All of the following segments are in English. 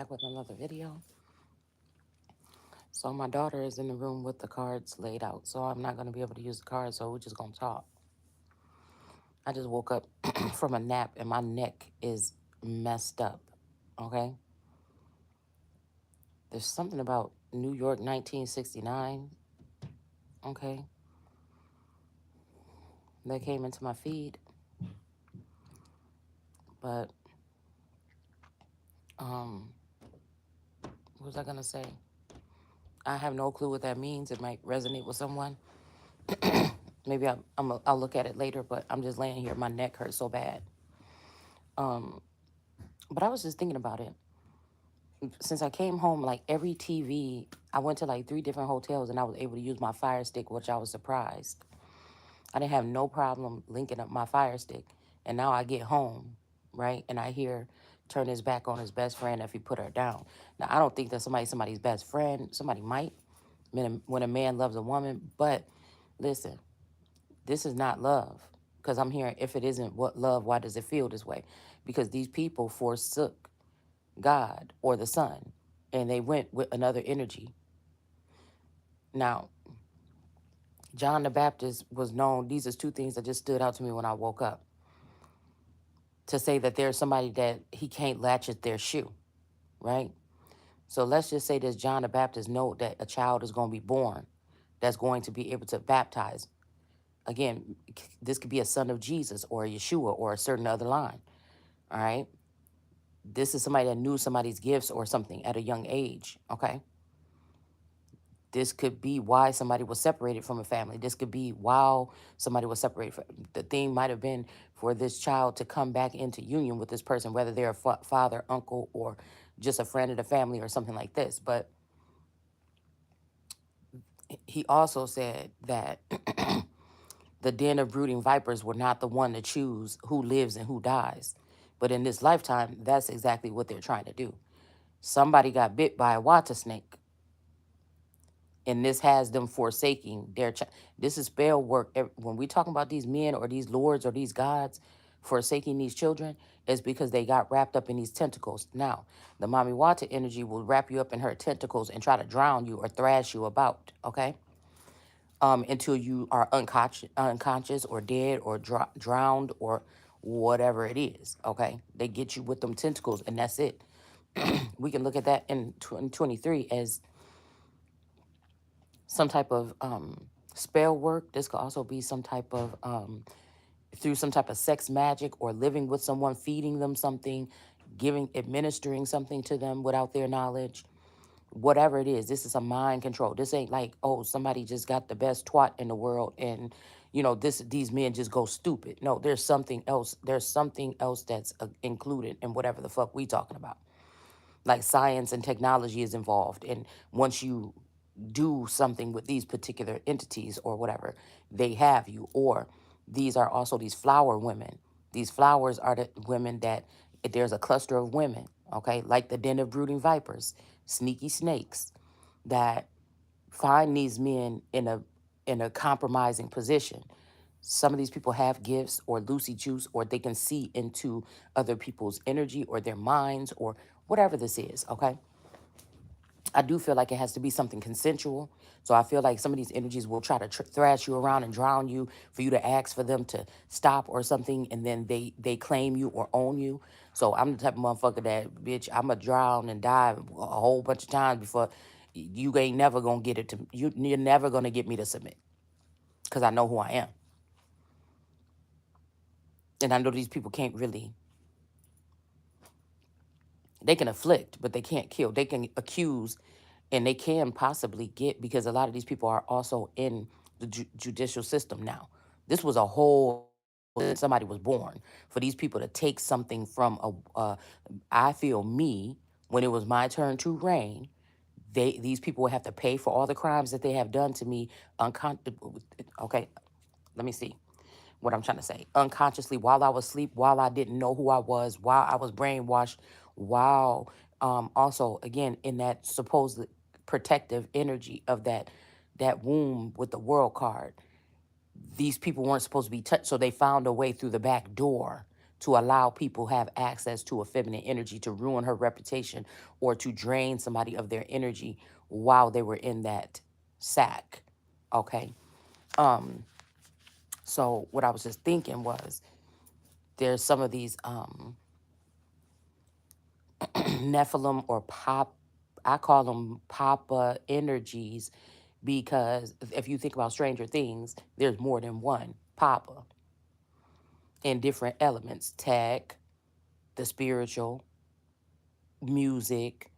back with another video. So my daughter is in the room with the cards laid out, so I'm not going to be able to use the cards, so we're just going to talk. I just woke up from a nap and my neck is messed up, okay? There's something about New York 1969, okay, that came into my feed, but um, what was I going to say? I have no clue what that means. It might resonate with someone. Maybe I'll look at it later, but I'm just laying here. My neck hurts so bad. Um, but I was just thinking about it. Since I came home, like every TV, I went to like 3 different hotels and I was able to use my Fire Stick, which I was surprised. I didn't have no problem linking up my Fire Stick. And now I get home, right? And I hear turn his back on his best friend if he put her down. Now, I don't think that somebody's best friend. Somebody might when a man loves a woman. But listen, this is not love. Because I'm hearing if it isn't what love, why does it feel this way? Because these people forsook God or the sun, and they went with another energy. Now, John the Baptist was known, these are 2 things that just stood out to me when I woke up. To say that there's somebody that he can't latch at their shoe, right? So let's just say this John the Baptist know that a child is going to be born that's going to be able to baptize. Again, this could be a son of Jesus or a Yeshua or a certain other line, all right? This is somebody that knew somebody's gifts or something at a young age, okay? This could be why somebody was separated from a family. This could be while somebody was separated. The thing might have been for this child to come back into union with this person, whether they're a father, uncle, or just a friend of the family or something like this. But he also said that the den of brooding vipers were not the one to choose who lives and who dies. But in this lifetime, that's exactly what they're trying to do. Somebody got bit by a water snake, and this has them forsaking their this is spell work. When we talking about these men or these lords or these gods forsaking these children, is because they got wrapped up in these tentacles. Now, the mommy water energy will wrap you up in her tentacles and try to drown you or thrash you about, okay? Until you are unconscious or dead or drowned or whatever it is, okay? They get you with them tentacles and that's it. We can look at that in 2023 as some type of spell work. This could also be some type of through some type of sex magic or living with someone, feeding them something, administering something to them without their knowledge. Whatever it is, this is a mind control. This ain't like, oh, somebody just got the best twat in the world and these men just go stupid. No, there's something else. There's something else that's included in whatever the fuck we talking about. Like science and technology is involved, and once you do something with these particular entities or whatever, they have you. Or these are also these flower women. These flowers are the women that there's a cluster of women, okay, like the den of brooding vipers, sneaky snakes that find these men in a compromising position. Some of these people have gifts or loosey juice, or they can see into other people's energy or their minds or whatever this is, okay? I do feel like it has to be something consensual. So I feel like some of these energies will try to thrash you around and drown you for you to ask for them to stop or something, and then they claim you or own you. So I'm the type of motherfucker that, bitch, I'm going to drown and die a whole bunch of times before you ain't never going to get it to you're never going to get me to submit because I know who I am. And I know these people can't really, they can afflict, but they can't kill. They can accuse, and they can possibly get, because a lot of these people are also in the judicial system now. This was a whole, somebody was born for these people to take something from I feel me, when it was my turn to reign, these people would have to pay for all the crimes that they have done to me. Okay, let me see what I'm trying to say. Unconsciously, while I was asleep, while I didn't know who I was, while I was brainwashed, while also, again, in that supposed protective energy of that womb with the world card. These people weren't supposed to be touched, so they found a way through the back door to allow people have access to a feminine energy to ruin her reputation or to drain somebody of their energy while they were in that sack. Okay. So what I was just thinking was there's some of these Nephilim or pop, I call them Papa energies, because if you think about Stranger Things, there's more than one Papa in different elements: tech, the spiritual, music.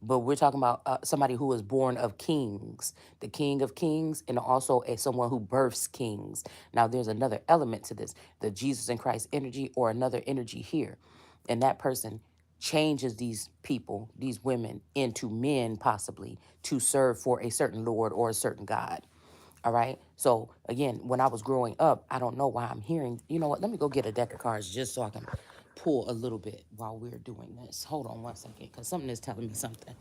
But we're talking about somebody who was born of kings, the king of kings, and also someone who births kings. Now, there's another element to this, the Jesus and Christ energy, or another energy here. And that person changes these people, these women, into men, possibly to serve for a certain Lord or a certain God. All right. So again, when I was growing up, I don't know why I'm hearing, you know what? Let me go get a deck of cards just so I can pull a little bit while we're doing this. Hold on one second, because something is telling me something.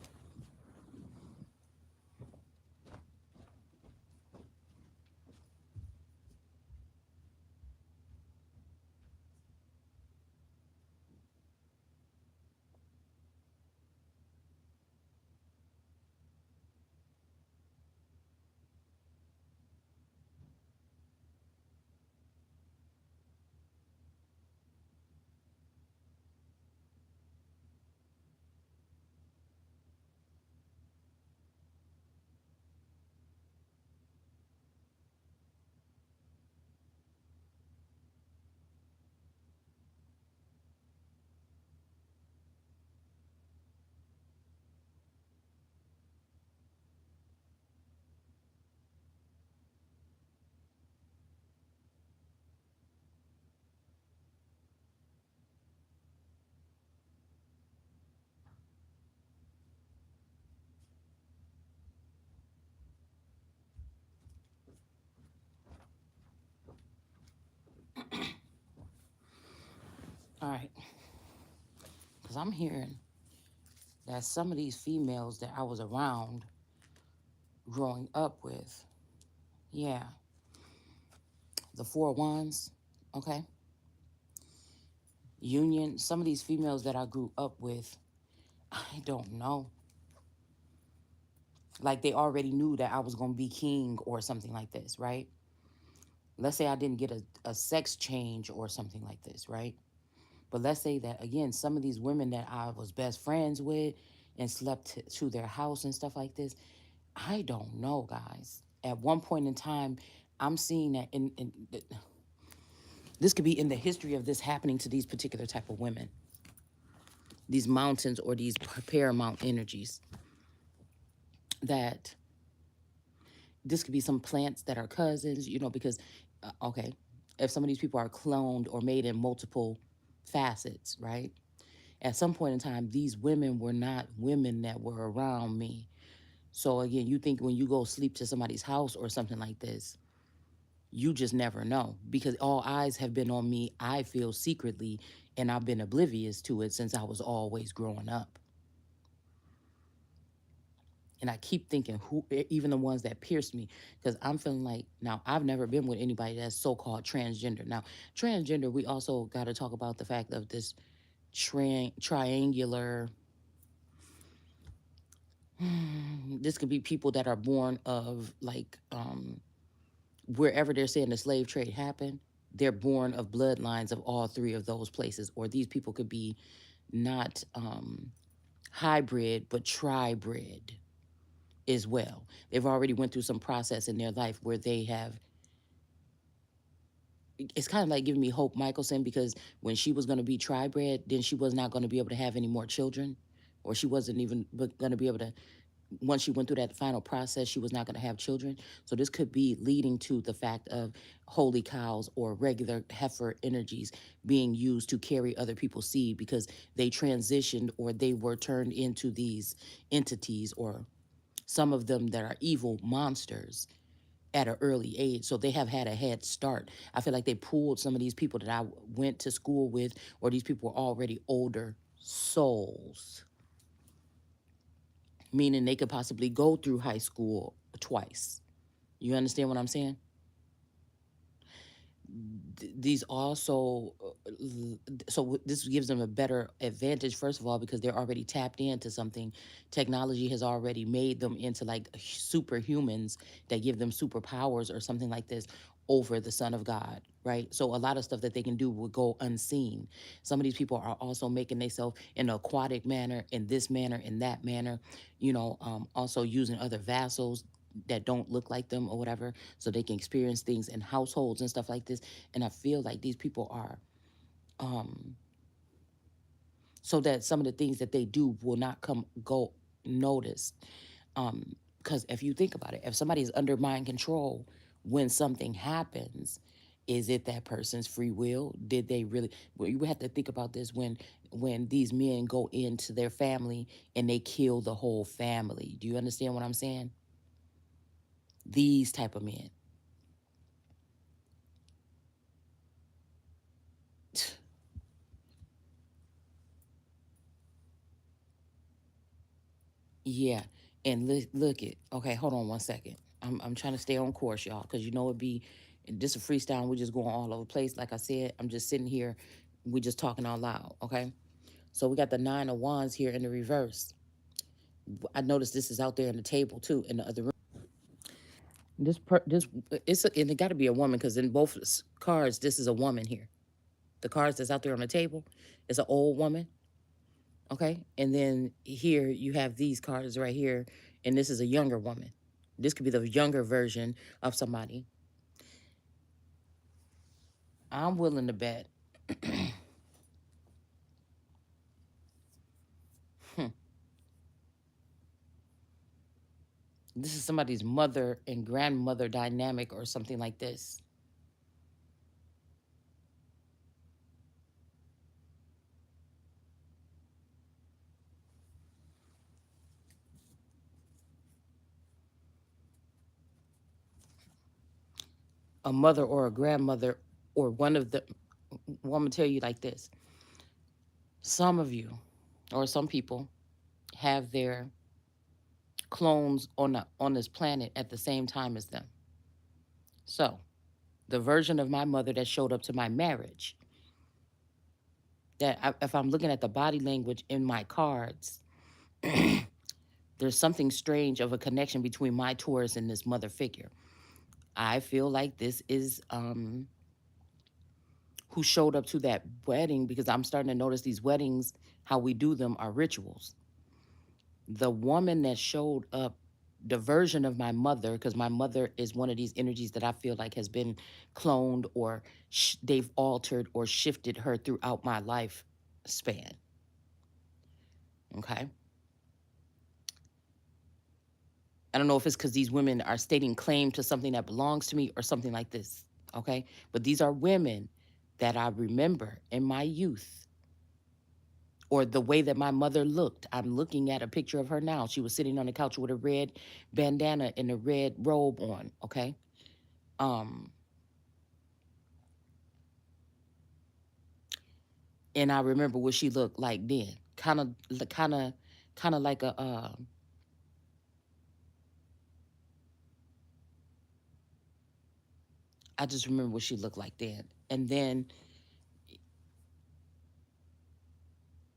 All right. Because I'm hearing that some of these females that I was around growing up with, yeah, the four wands, okay, union, some of these females that I grew up with, I don't know. Like they already knew that I was going to be king or something like this, right? Let's say I didn't get a sex change or something like this, right? But let's say that, again, some of these women that I was best friends with and slept to their house and stuff like this, I don't know, guys. At one point in time, I'm seeing that this could be in the history of this happening to these particular type of women, these mountains or these paramount energies, that this could be some plants that are cousins, because, okay, if some of these people are cloned or made in multiple facets, right? At some point in time, these women were not women that were around me. So again, you think when you go sleep to somebody's house or something like this, you just never know, because all eyes have been on me, I feel secretly, and I've been oblivious to it since I was always growing up. And I keep thinking, who, even the ones that pierced me, because I'm feeling like, now I've never been with anybody that's so-called transgender. Now, transgender, we also got to talk about the fact of this triangular. This could be people that are born of, like, wherever they're saying the slave trade happened, they're born of bloodlines of all three of those places. Or these people could be not hybrid, but tribrid as well. They've already went through some process in their life where they have, it's kind of like giving me Hope Michelson, because when she was going to be tribrid, then she was not going to be able to have any more children, or she wasn't even going to be able to, once she went through that final process, she was not going to have children. So this could be leading to the fact of holy cows or regular heifer energies being used to carry other people's seed, because they transitioned or they were turned into these entities, or some of them that are evil monsters at an early age. So they have had a head start. I feel like they pulled some of these people that I went to school with, or these people were already older souls, meaning they could possibly go through high school twice. You understand what I'm saying? these also so this gives them a better advantage, first of all, because they're already tapped into something. Technology has already made them into like superhumans that give them superpowers or something like this over the Son of God, right? So a lot of stuff that they can do will go unseen. Some of these people are also making themselves in an aquatic manner, in this manner, in that manner, also using other vassals that don't look like them or whatever, so they can experience things in households and stuff like this. And I feel like these people are, um so that some of the things that they do will not come go noticed. Because if you think about it, if somebody is under mind control when something happens, is it that person's free will? Did they really? Well, you have to think about this when these men go into their family and they kill the whole family. Do you understand what I'm saying? These type of men. Yeah, and look it. Okay, hold on one second. I'm trying to stay on course, y'all, because you know it be this a freestyle. We just going all over the place. Like I said, I'm just sitting here. We just talking out loud. Okay, so we got the 9 of Wands here in the reverse. I noticed this is out there in the table too in the other room. This and it got to be a woman because in both cards this is a woman here. The cards that's out there on the table is an old woman. Okay, and then here you have these cards right here, and this is a younger woman. This could be the younger version of somebody. I'm willing to bet this is somebody's mother and grandmother dynamic or something like this. A mother or a grandmother or one of the. Well, I'm gonna tell you like this: some of you or some people have their clones on this planet at the same time as them. So the version of my mother that showed up to my marriage, if I'm looking at the body language in my cards, there's something strange of a connection between my Taurus and this mother figure. I feel like this is who showed up to that wedding, because I'm starting to notice these weddings, how we do them are rituals. The woman that showed up, the version of my mother, because my mother is one of these energies that I feel like has been cloned or they've altered or shifted her throughout my life span. Okay. I don't know if it's because these women are stating claim to something that belongs to me or something like this. Okay. But these are women that I remember in my youth or the way that my mother looked. I'm looking at a picture of her now. She was sitting on the couch with a red bandana and a red robe on. Okay. Um, and I remember what she looked like then. Kind of like a, I just remember what she looked like then. And then,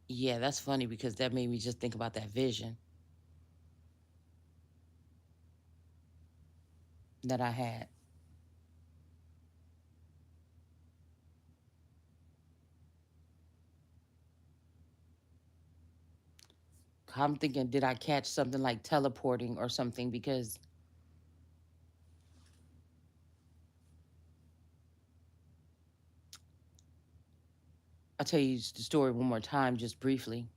yeah, that's funny because that made me just think about that vision that I had. I'm thinking, did I catch something like teleporting or something? Because I'll tell you the story one more time, just briefly.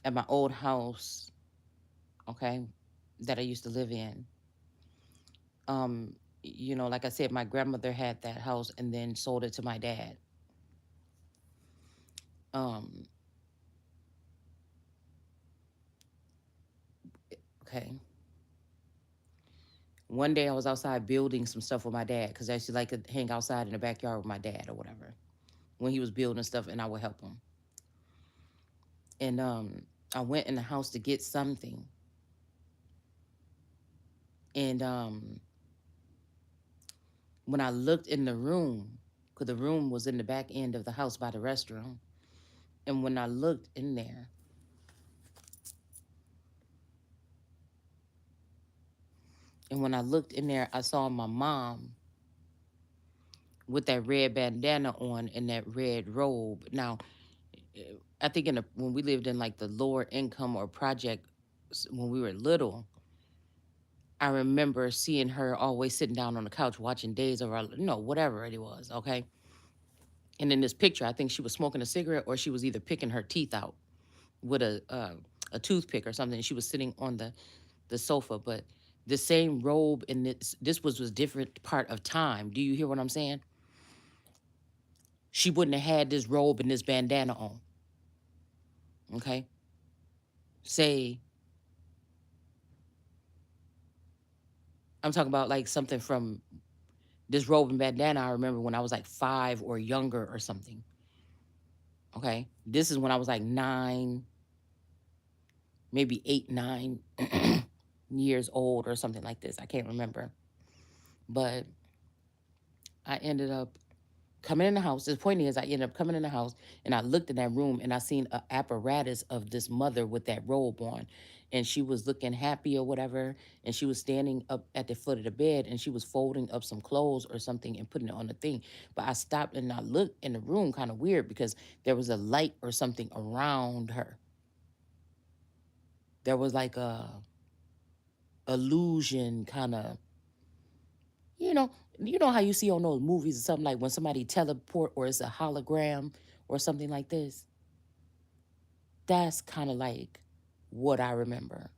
At my old house, okay, that I used to live in, like I said, my grandmother had that house and then sold it to my dad. Um, okay. One day I was outside building some stuff with my dad because I used to like to hang outside in the backyard with my dad or whatever when he was building stuff, and I would help him. And I went in the house to get something, and When I looked in the room, because the room was in the back end of the house by the restroom, and when I looked in there, I saw my mom with that red bandana on and that red robe. Now, I think when we lived in like the lower income or project when we were little, I remember seeing her always sitting down on the couch watching Days of Our, whatever it was, okay? And in this picture, I think she was smoking a cigarette or she was either picking her teeth out with a toothpick or something. She was sitting on the sofa, but the same robe and this was different part of time. Do you hear what I'm saying? She wouldn't have had this robe and this bandana on. Okay? Say I'm talking about like something from this robe and bandana. I remember when I was like 5 or younger or something. Okay? This is when I was like 9, maybe 8, 9 years old or something like this. I can't remember. But I ended up coming in the house. The point is, I ended up coming in the house and I looked in that room and I seen a apparatus of this mother with that robe on. And she was looking happy or whatever. And she was standing up at the foot of the bed and she was folding up some clothes or something and putting it on the thing. But I stopped and I looked in the room kind of weird because there was a light or something around her. There was like a illusion kind of, you know, you know how you see on those movies or something like when somebody teleport or it's a hologram or something like this. That's kind of like what I remember.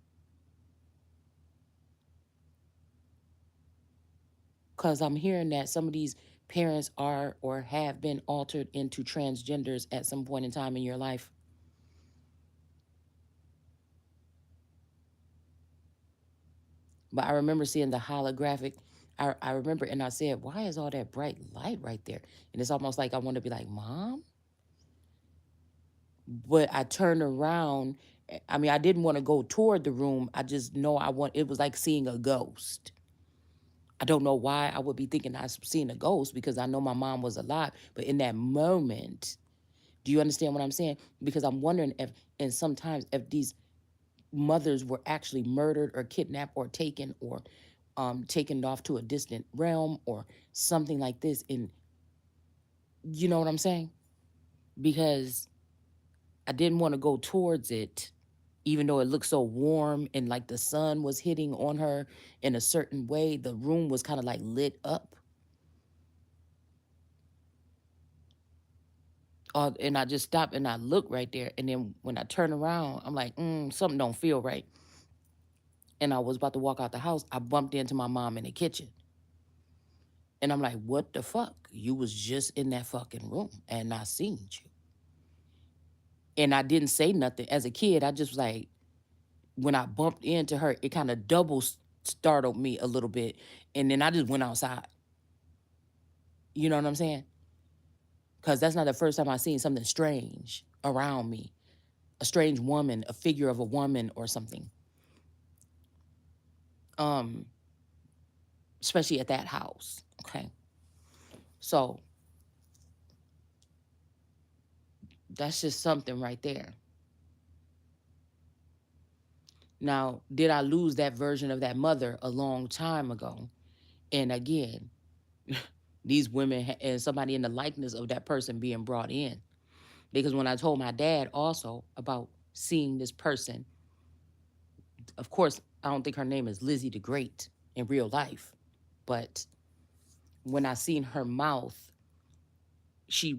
Because I'm hearing that some of these parents are or have been altered into transgenders at some point in time in your life. But I remember seeing the holographic. I remember and I said, why is all that bright light right there? And it's almost like I want to be like, Mom? But I turned around. I mean, I didn't want to go toward the room. I just know it was like seeing a ghost. I don't know why I would be thinking I was seeing a ghost because I know my mom was alive. But in that moment, do you understand what I'm saying? Because I'm wondering if, and sometimes if these mothers were actually murdered or kidnapped or taken off to a distant realm or something like this. And you know what I'm saying? Because I didn't want to go towards it, even though it looked so warm and like the sun was hitting on her in a certain way. The room was kind of like lit up. And I just stopped and I looked right there. And then when I turned around, I'm like, something don't feel right. And I was about to walk out the house. I bumped into my mom in the kitchen. And I'm like, what the fuck? You was just in that fucking room and I seen you. And I didn't say nothing. As a kid, I just was like, when I bumped into her, it kind of double startled me a little bit. And then I just went outside. You know what I'm saying? Because that's not the first time I seen something strange around me. A strange woman, a figure of a woman or something. Um, Especially at that house. Okay. So that's just something right there. Now, did I lose that version of that mother a long time ago? And again, these women and somebody in the likeness of that person being brought in. Because when I told my dad also about seeing this person, of course, I don't think her name is Lizzie the Great in real life, but when I seen her mouth, she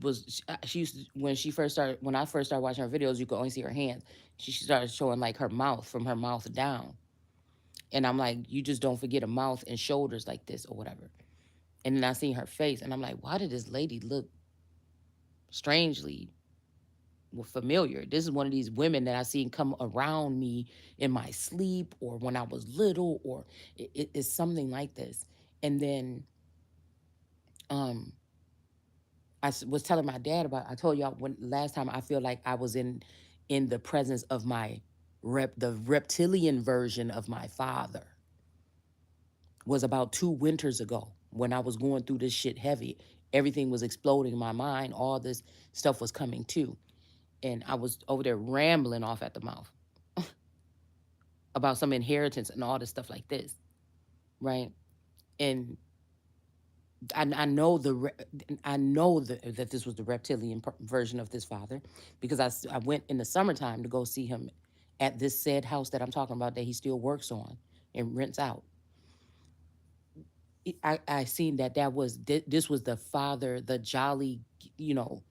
used to, when I first started watching her videos, you could only see her hands. She started showing like her mouth from her mouth down. And I'm like, you just don't forget a mouth and shoulders like this or whatever. And then I seen her face and I'm like, why did this lady look strangely familiar? This is one of these women that I seen come around me in my sleep or when I was little, or it's something like this. And then um, was telling my dad about. I told y'all when last time I feel like I was in the presence of the reptilian version of my father was about 2 winters ago. when I was going through this shit heavy. Everything was exploding in my mind. All this stuff was coming too. And I was over there rambling off at the mouth about some inheritance and all this stuff like this, right? And I know that this was the reptilian version of this father, because I went in the summertime to go see him at this said house that I'm talking about that he still works on and rents out. I seen that this was the father, the jolly, you know,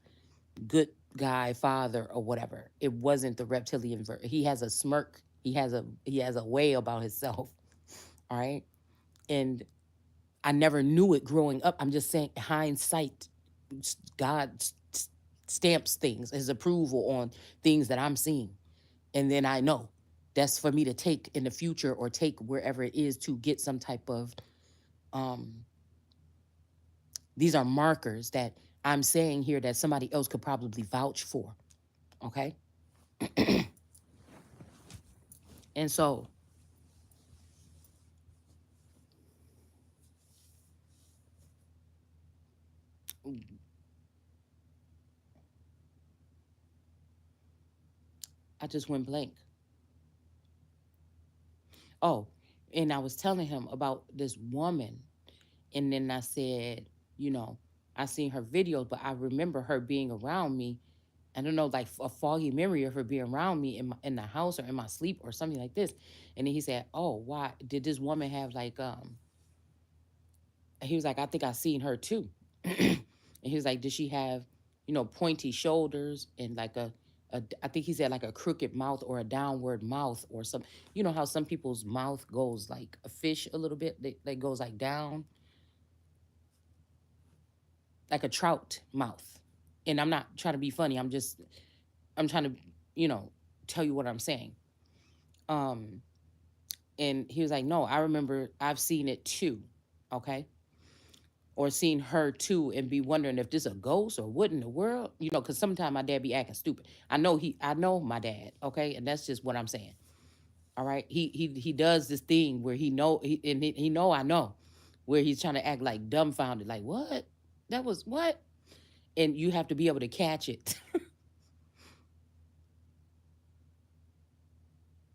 good guy father or whatever. It wasn't the reptilian he has a smirk. He has a way about himself. All right. And I never knew it growing up. I'm just saying, hindsight, God stamps things, his approval on things that I'm seeing. And then I know that's for me to take in the future or take wherever it is to get some type of, um, these are markers that I'm saying here that somebody else could probably vouch for. Okay. And so I just went blank. Oh, and I was telling him about this woman. And then I said, you know, I seen her videos, but I remember her being around me. I don't know, like a foggy memory of her being around me in the house or in my sleep or something like this. And then he said, "Oh, why did this woman have like?" He was like, "I think I seen her too." And he was like, "Did she have, pointy shoulders and like I think he said like a crooked mouth or a downward mouth or some, you know how some people's mouth goes like a fish a little bit, they goes like down, like a trout mouth." And I'm not trying to be funny. I'm trying to, you know, tell you what I'm saying. Um, and he was like, "No, I remember I've seen it too." Okay. Or seen her too and be wondering if this a ghost or what in the world, because sometimes my dad be acting stupid. I know my dad, okay, and that's just what I'm saying. All right, he does this thing where he know I know, where he's trying to act like dumbfounded, like what, that was what, and you have to be able to catch it.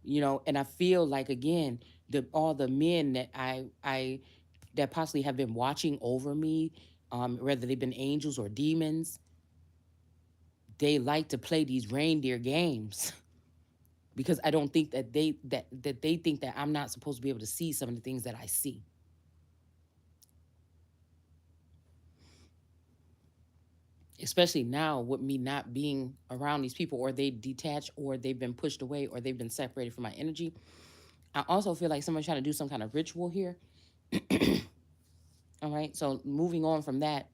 And I feel like again, the all the men that I that possibly have been watching over me, whether they've been angels or demons, they like to play these reindeer games because I don't think that they think that I'm not supposed to be able to see some of the things that I see. Especially now with me not being around these people, or they detach, or they've been pushed away, or they've been separated from my energy. I also feel like someone's trying to do some kind of ritual here. All right. So moving on from that,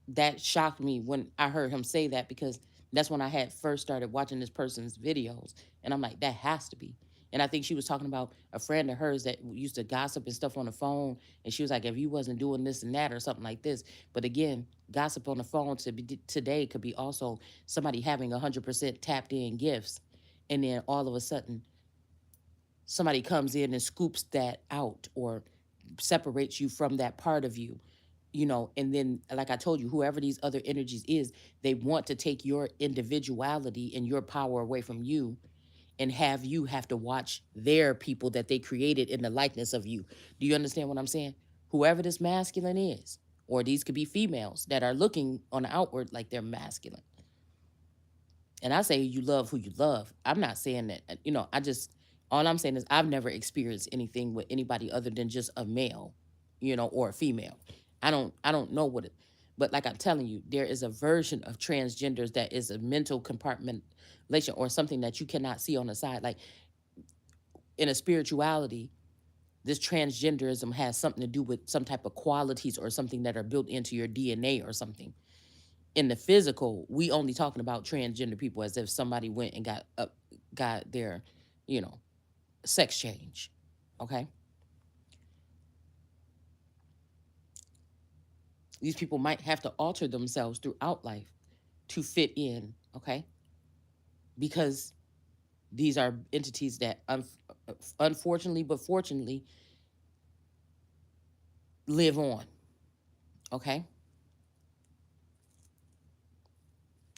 that shocked me when I heard him say that, because that's when I had first started watching this person's videos. And I'm like, that has to be. And I think she was talking about a friend of hers that used to gossip and stuff on the phone. And she was like, if you wasn't doing this and that or something like this. But again, gossip on the phone today could be also somebody having 100% tapped in gifts. And then all of a sudden, somebody comes in and scoops that out or separates you from that part of you, and then like I told you, whoever these other energies is, they want to take your individuality and your power away from you, and have you have to watch their people that they created in the likeness of you. Do you understand what I'm saying? Whoever this masculine is, or these could be females that are looking on the outward like they're masculine. And I say you love who you love. I'm not saying that, all I'm saying is I've never experienced anything with anybody other than just a male, or a female. I don't know what it, but like I'm telling you, there is a version of transgenders that is a mental compartmentation or something that you cannot see on the side. Like in a spirituality, this transgenderism has something to do with some type of qualities or something that are built into your DNA or something. In the physical, we only talking about transgender people as if somebody went and got their, you know, sex change. Okay, these people might have to alter themselves throughout life to fit in. Okay, because these are entities that unfortunately but fortunately live on. Okay.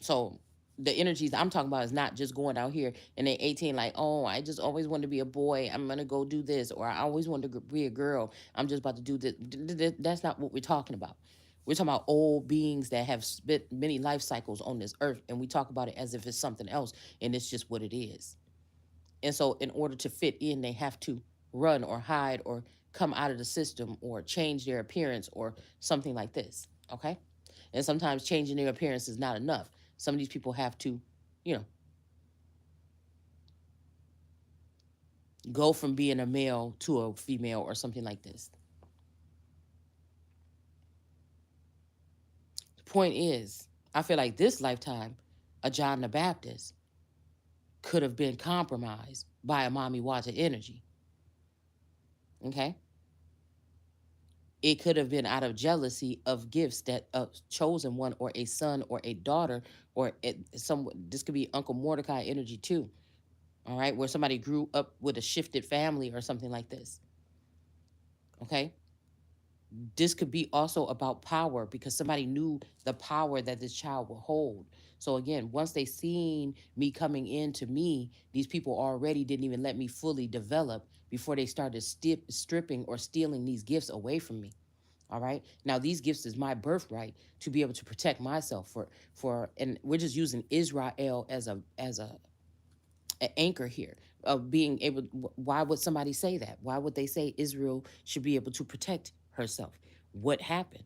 So the energies I'm talking about is not just going out here and they 18 like, oh, I just always wanted to be a boy. I'm gonna go do this, or I always wanted to be a girl. I'm just about to do this. That's not what we're talking about. We're talking about old beings that have spent many life cycles on this earth, and we talk about it as if it's something else, and it's just what it is. And so, in order to fit in, they have to run or hide or come out of the system or change their appearance or something like this. Okay. And sometimes changing their appearance is not enough. Some of these people have to, you know, go from being a male to a female or something like this. The point is, I feel like this lifetime, a John the Baptist could have been compromised by a mommy water energy. Okay. It could have been out of jealousy of gifts that a chosen one or a son or a daughter or some, this could be Uncle Mordecai energy too. All right, where somebody grew up with a shifted family or something like this. Okay, this could be also about power because somebody knew the power that this child will hold. So again, once they seen me coming into me, these people already didn't even let me fully develop before they started stripping or stealing these gifts away from me. All right. Now these gifts is my birthright to be able to protect myself and we're just using Israel as an anchor here of being able. Why would somebody say that? Why would they say Israel should be able to protect herself? What happened?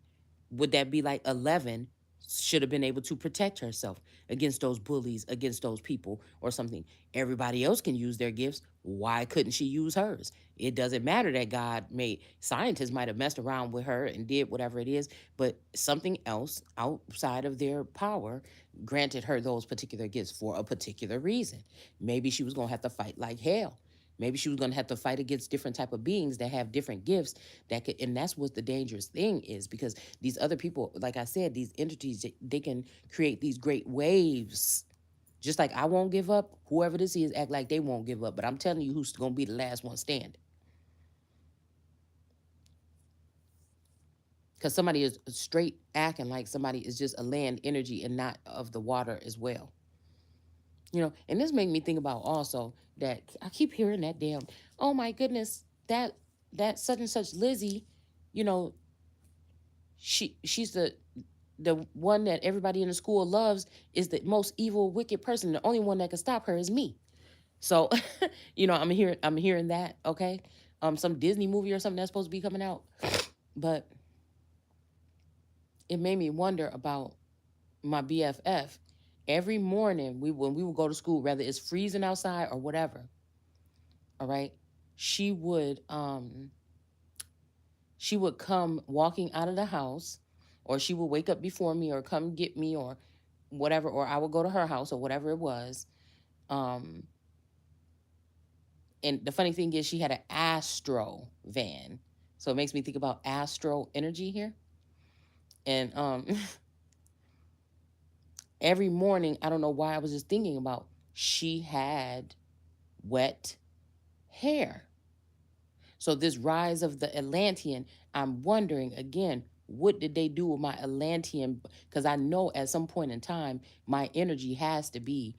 Would that be like 11 should have been able to protect herself against those bullies, against those people or something? Everybody else can use their gifts. Why couldn't she use hers? It doesn't matter that God made, scientists might have messed around with her and did whatever it is, but something else outside of their power granted her those particular gifts for a particular reason. Maybe she was going to have to fight like hell. Maybe she was going to have to fight against different type of beings that have different gifts that could, and that's what the dangerous thing is, because these other people, like I said, these entities, they can create these great waves. Just like I won't give up, whoever this is act like they won't give up, but I'm telling you who's going to be the last one standing. Because somebody is straight acting like somebody is just a land energy and not of the water as well. And this made me think about also that I keep hearing that damn, oh my goodness, that such and such Lizzie, you know, she's the one that everybody in the school loves, is the most evil, wicked person. The only one that can stop her is me. So, I'm hearing that. Okay, some Disney movie or something that's supposed to be coming out, but it made me wonder about my BFF. Every morning when we would go to school, whether it's freezing outside or whatever, all right, she would um she would come walking out of the house, or she would wake up before me or come get me or whatever, or I would go to her house or whatever it was. um and the funny thing is she had an Astro van, so it makes me think about Astro energy here. And every morning, I don't know why, I was just thinking about, she had wet hair. So this rise of the Atlantean, I'm wondering again, what did they do with my Atlantean? Because I know at some point in time, my energy has to be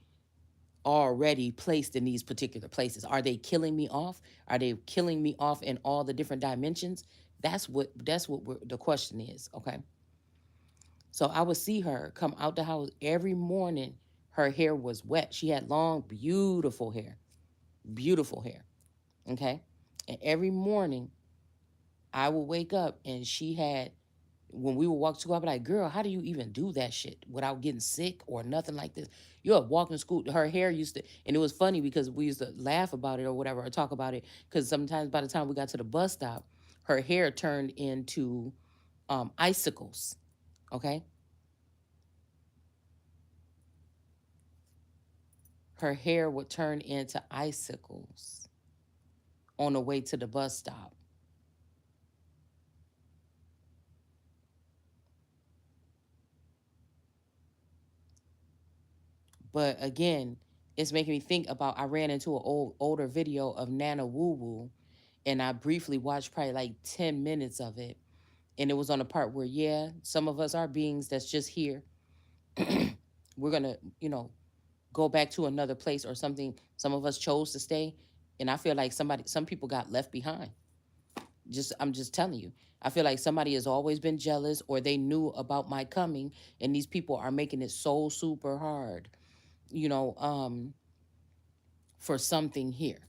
already placed in these particular places. Are they killing me off? Are they killing me off in all the different dimensions? That's what the question is. Okay. So I would see her come out the house every morning. Her hair was wet. She had long, beautiful hair. Beautiful hair. Okay. And every morning I would wake up and she had, when we would walk to school, I'd be like, girl, how do you even do that shit without getting sick or nothing like this? You're walking to school. Her hair used to, and it was funny because we used to laugh about it or whatever, or talk about it. Because sometimes by the time we got to the bus stop, her hair turned into icicles. Okay. Her hair would turn into icicles on the way to the bus stop. But again, it's making me think about, I ran into an older video of Nana Woo Woo, and I briefly watched probably like 10 minutes of it. And it was on the part where, yeah, some of us are beings that's just here. We're gonna, go back to another place or something. Some of us chose to stay, and I feel like some people got left behind. I'm just telling you. I feel like somebody has always been jealous, or they knew about my coming, and these people are making it so super hard, you know, um, for something here.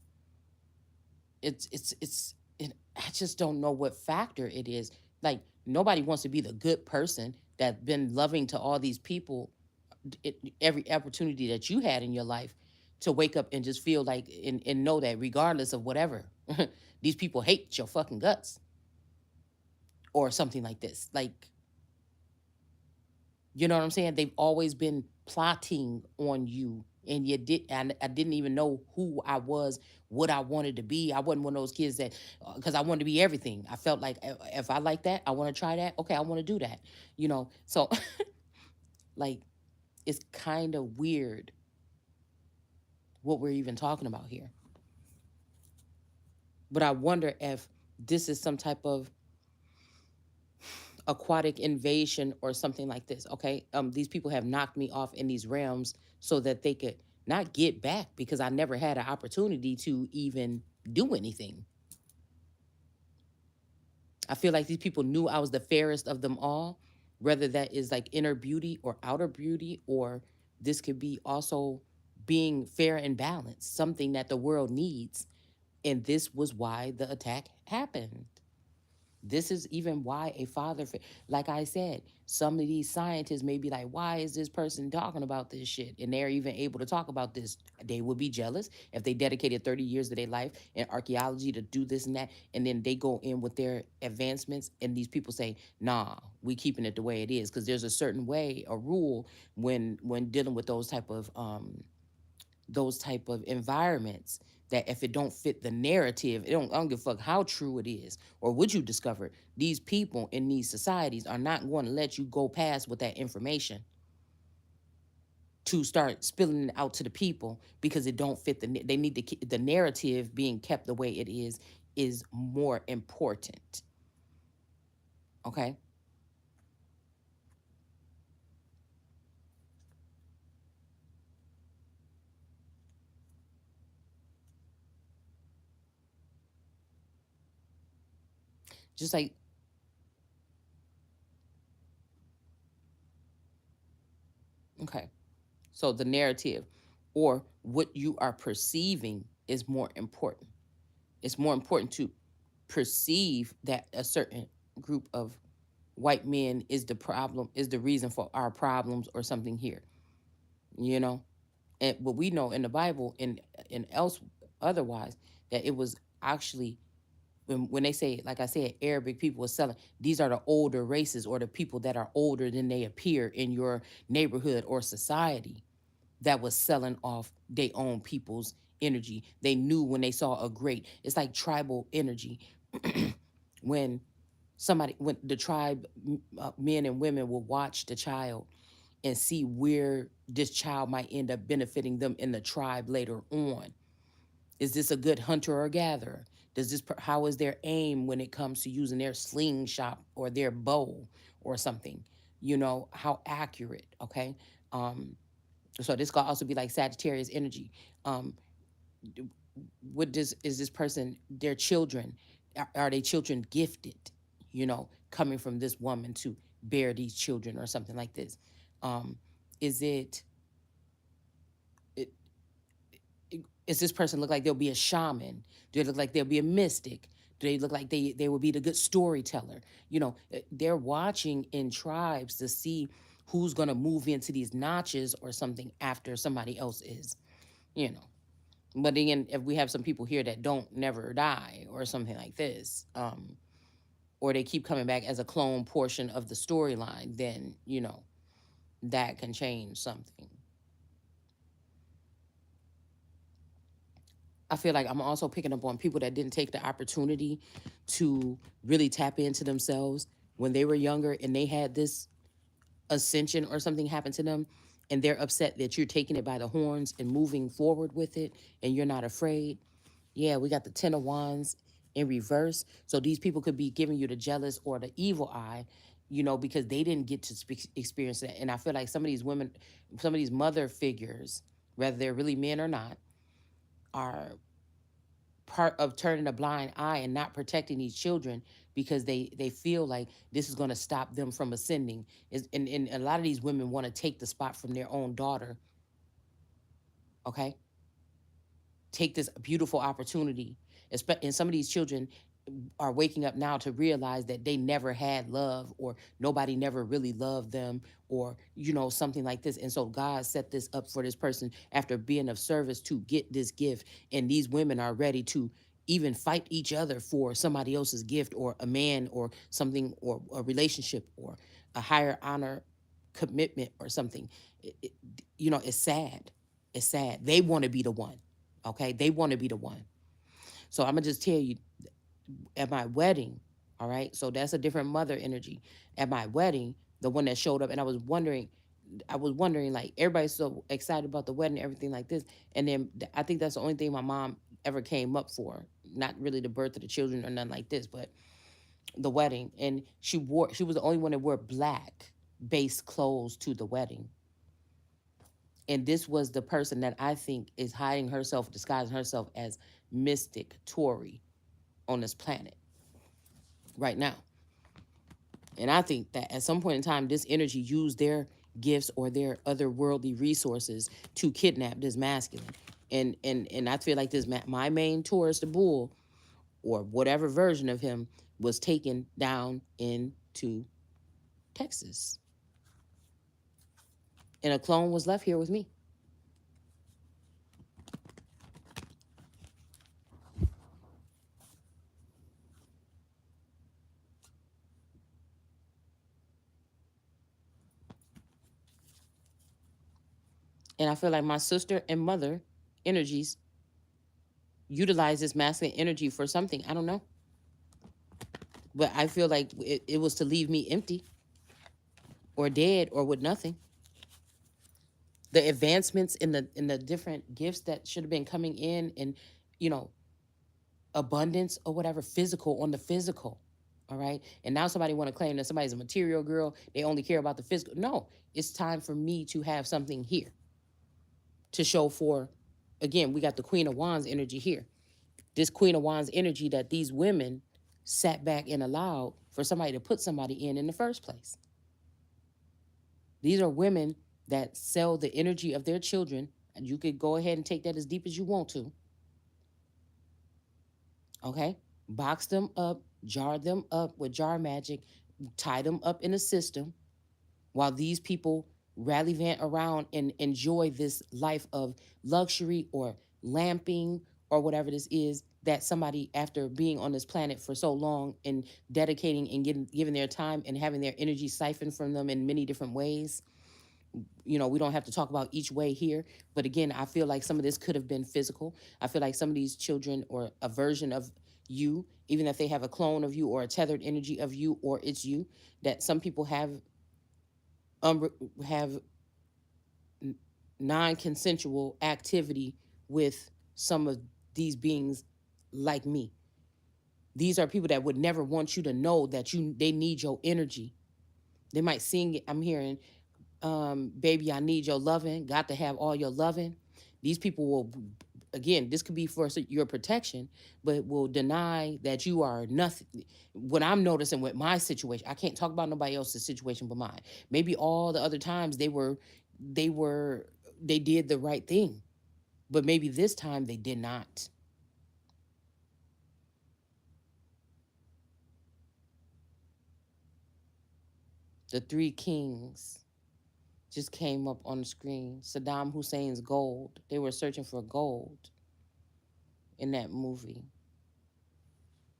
I just don't know what factor it is. Like, nobody wants to be the good person that's been loving to all these people, every opportunity that you had in your life, to wake up and just feel like, and know that regardless of whatever, these people hate your fucking guts or something like this. Like, you know what I'm saying? They've always been plotting on you. And I didn't even know who I was, what I wanted to be. I wasn't one of those kids that, because I wanted to be everything. I felt like, if I like that, I want to try that. Okay, I want to do that. So like, it's kind of weird what we're even talking about here. But I wonder if this is some type of aquatic invasion or something like this. Okay, these people have knocked me off in these realms so that they could not get back, because I never had an opportunity to even do anything. I feel like these people knew I was the fairest of them all, whether that is like inner beauty or outer beauty, or this could be also being fair and balanced, something that the world needs. And this was why the attack happened. This is even why a like I said, some of these scientists may be like, why is this person talking about this shit? And they're even able to talk about this. They would be jealous if they dedicated 30 years of their life in archaeology to do this and that. And then they go in with their advancements, and these people say, nah, we keeping it the way it is. Because there's a certain way, a rule, when dealing with those type of environments, that if it don't fit the narrative, I don't give a fuck how true it is or what you discover. These people in these societies are not going to let you go past with that information to start spilling it out to the people, because it don't fit they need the narrative being kept the way it is more important. Okay, just like, okay, so the narrative or what you are perceiving is more important. It's more important to perceive that a certain group of white men is the problem, is the reason for our problems or something here, you know? And what we know in the Bible and else otherwise, that it was actually, when they say, like I said, Arabic people were selling, these are the older races, or the people that are older than they appear in your neighborhood or society, that was selling off their own people's energy. They knew when they saw a great, it's like tribal energy. when when the tribe, men and women will watch the child and see where this child might end up benefiting them in the tribe later on. Is this a good hunter or gatherer? How is their aim when it comes to using their slingshot or their bow or something? How accurate? Okay. Um, so this could also be like Sagittarius energy. Um, is this person, their children, are they children gifted? Coming from this woman to bear these children or something like this. Um, is it is this person look like they'll be a shaman? Do they look like they'll be a mystic? Do they look like they will be the good storyteller? They're watching in tribes to see who's gonna move into these notches or something after somebody else is. You know. But again, if we have some people here that don't never die or something like this, or they keep coming back as a clone portion of the storyline, then that can change something. I feel like I'm also picking up on people that didn't take the opportunity to really tap into themselves when they were younger, and they had this ascension or something happen to them, and they're upset that you're taking it by the horns and moving forward with it, and you're not afraid. Yeah, we got the Ten of Wands in reverse. So these people could be giving you the jealous or the evil eye, because they didn't get to experience that. And I feel like some of these women, some of these mother figures, whether they're really men or not, are part of turning a blind eye and not protecting these children because they feel like this is going to stop them from ascending. And a lot of these women want to take the spot from their own daughter. Okay, take this beautiful opportunity. And some of these children are waking up now to realize that they never had love, or nobody never really loved them, or something like this. And so God set this up for this person after being of service to get this gift. And these women are ready to even fight each other for somebody else's gift, or a man, or something, or a relationship, or a higher honor commitment, or something. It's sad. It's sad. They want to be the one. Okay, they want to be the one. So I'm gonna just tell you, at my wedding, all right, so that's a different mother energy. At my wedding, the one that showed up, and I was wondering, like, everybody's so excited about the wedding, everything like this, and then I think that's the only thing my mom ever came up for. Not really the birth of the children or nothing like this, but the wedding. And she was the only one that wore black based clothes to the wedding. And this was the person that I think is hiding herself, disguising herself as Mystic Tory on this planet right now. And I think that at some point in time, this energy used their gifts or their otherworldly resources to kidnap this masculine. And I feel like this my main Taurus, the bull, or whatever version of him, was taken down into Texas. And a clone was left here with me. And I feel like my sister and mother energies utilize this masculine energy for something. I don't know. But I feel like it was to leave me empty or dead or with nothing. The advancements in the different gifts that should have been coming in, and you know abundance or whatever, physical, on the physical. All right. And now somebody want to claim that somebody's a material girl, they only care about the physical. No, it's time for me to have something here to show for. Again, we got the Queen of Wands energy here. This Queen of Wands energy that these women sat back and allowed for somebody to put somebody in the first place. These are women that sell the energy of their children, and you could go ahead and take that as deep as you want to. Okay? Box them up, jar them up with jar magic, tie them up in a system while these people rally vent around and enjoy this life of luxury or lamping or whatever this is that somebody, after being on this planet for so long and dedicating and giving their time and having their energy siphoned from them in many different ways. We don't have to talk about each way here, but again, I feel like some of this could have been physical. I feel like some of these children, or a version of you, even if they have a clone of you or a tethered energy of you, or it's you, that some people have non-consensual activity with some of these beings like me. These are people that would never want you to know that they need your energy. They might sing it. I'm hearing, baby, I need your loving, got to have all your loving. These people will, again, this could be for your protection, but will deny that you are nothing. What I'm noticing with my situation, I can't talk about nobody else's situation but mine. Maybe all the other times they did the right thing, but maybe this time they did not. The three kings just came up on the screen. Saddam Hussein's gold. They were searching for gold in that movie.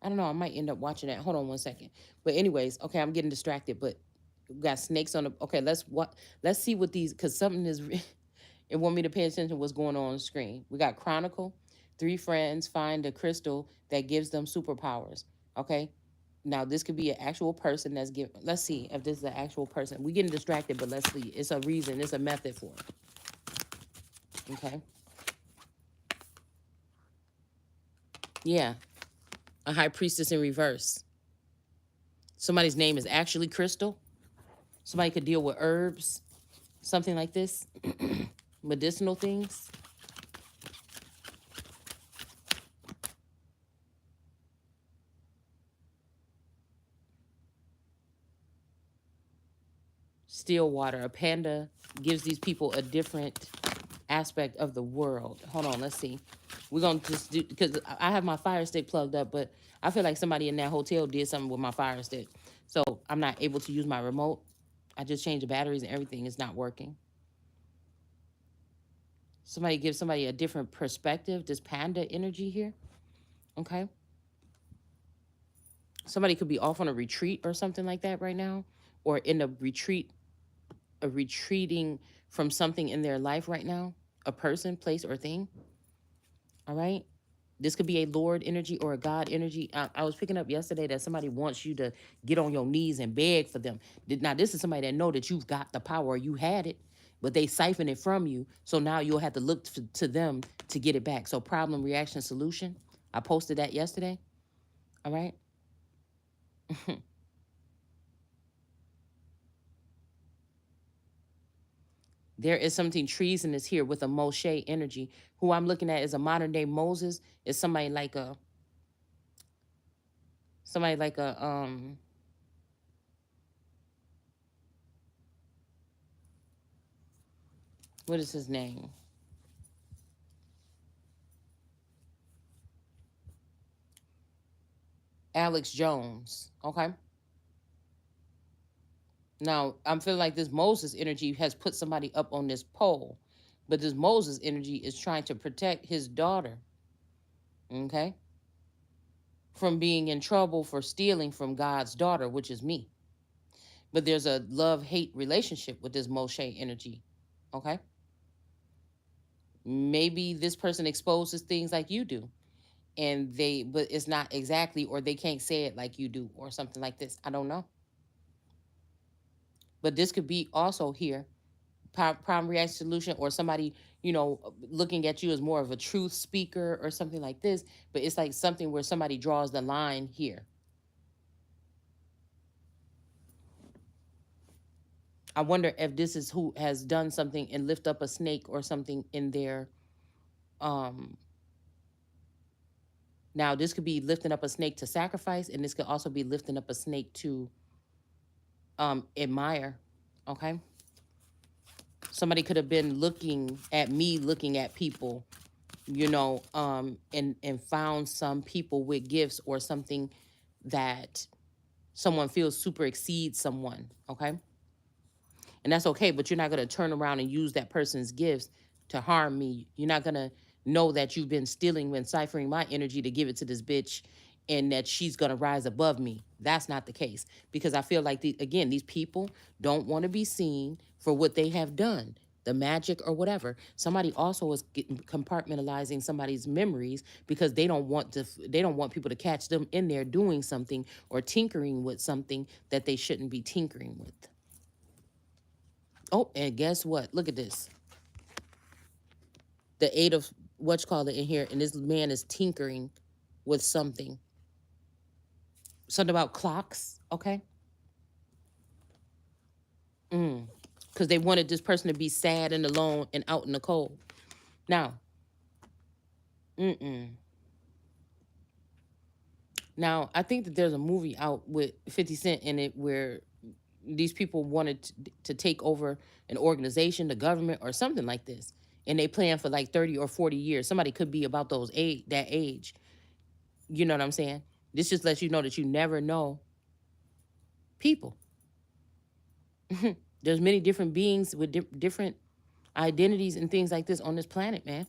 I don't know. I might end up watching that. Hold on one second. But anyways, okay, I'm getting distracted. But we got snakes on the. Okay, let's see what these, because something is. It want me to pay attention to what's going on the screen. We got Chronicle. 3 friends find a crystal that gives them superpowers. Okay. Now this could be an actual person that's given. Let's see if this is an actual person. We getting distracted, but let's see. It's a reason. It's a method for it. Okay. Yeah. A high priestess in reverse. Somebody's name is actually Crystal. Somebody could deal with herbs, something like this, medicinal things. Still water. A panda gives these people a different aspect of the world. Hold on, let's see. We're gonna just do, because I have my fire stick plugged up, but I feel like somebody in that hotel did something with my fire stick. So I'm not able to use my remote. I just changed the batteries and everything is not working. Somebody gives somebody a different perspective. This panda energy here. Okay. Somebody could be off on a retreat or something like that right now, or in a retreat, a retreating from something in their life right now, a person, place, or thing. All right. This could be a Lord energy or a God energy. I was picking up yesterday that somebody wants you to get on your knees and beg for them. Now, this is somebody that know that you've got the power, or you had it, but they siphon it from you. So now you'll have to look to them to get it back. So problem, reaction, solution. I posted that yesterday. All right. There is something treasonous here with a Moshe energy. Who I'm looking at is a modern day Moses. Is somebody like a what is his name? Alex Jones. Okay. Now I'm feeling like this Moses energy has put somebody up on this pole, but this Moses energy is trying to protect his daughter. Okay. From being in trouble for stealing from God's daughter, which is me. But there's a love hate relationship with this Moshe energy. Okay. Maybe this person exposes things like you do, but it's not exactly, or they can't say it like you do, or something like this. I don't know. But this could be also here problem, reaction, solution, or somebody, looking at you as more of a truth speaker or something like this. But it's like something where somebody draws the line here. I wonder if this is who has done something and lift up a snake or something in their um now this could be lifting up a snake to sacrifice, and this could also be lifting up a snake to admire. Okay. Somebody could have been looking at me, looking at people, and found some people with gifts or something that someone feels super exceeds someone. Okay. And that's okay, but you're not going to turn around and use that person's gifts to harm me. You're not going to know that you've been stealing and ciphering my energy to give it to this bitch, and that she's going to rise above me. That's not the case, because I feel like again, these people don't want to be seen for what they have done, the magic or whatever. Somebody also is compartmentalizing somebody's memories because they don't want people to catch them in there doing something or tinkering with something that they shouldn't be tinkering with. Oh, and guess what? Look at this. The eight of what you call it in here, and this man is tinkering with something. Something about clocks, okay? Because they wanted this person to be sad and alone and out in the cold. Now, mm-mm. Now, I think that there's a movie out with 50 Cent in it where these people wanted to take over an organization, the government, or something like this. And they plan for like 30 or 40 years. Somebody could be about that age. You know what I'm saying? This just lets you know that you never know people. There's many different beings with different identities and things like this on this planet, man.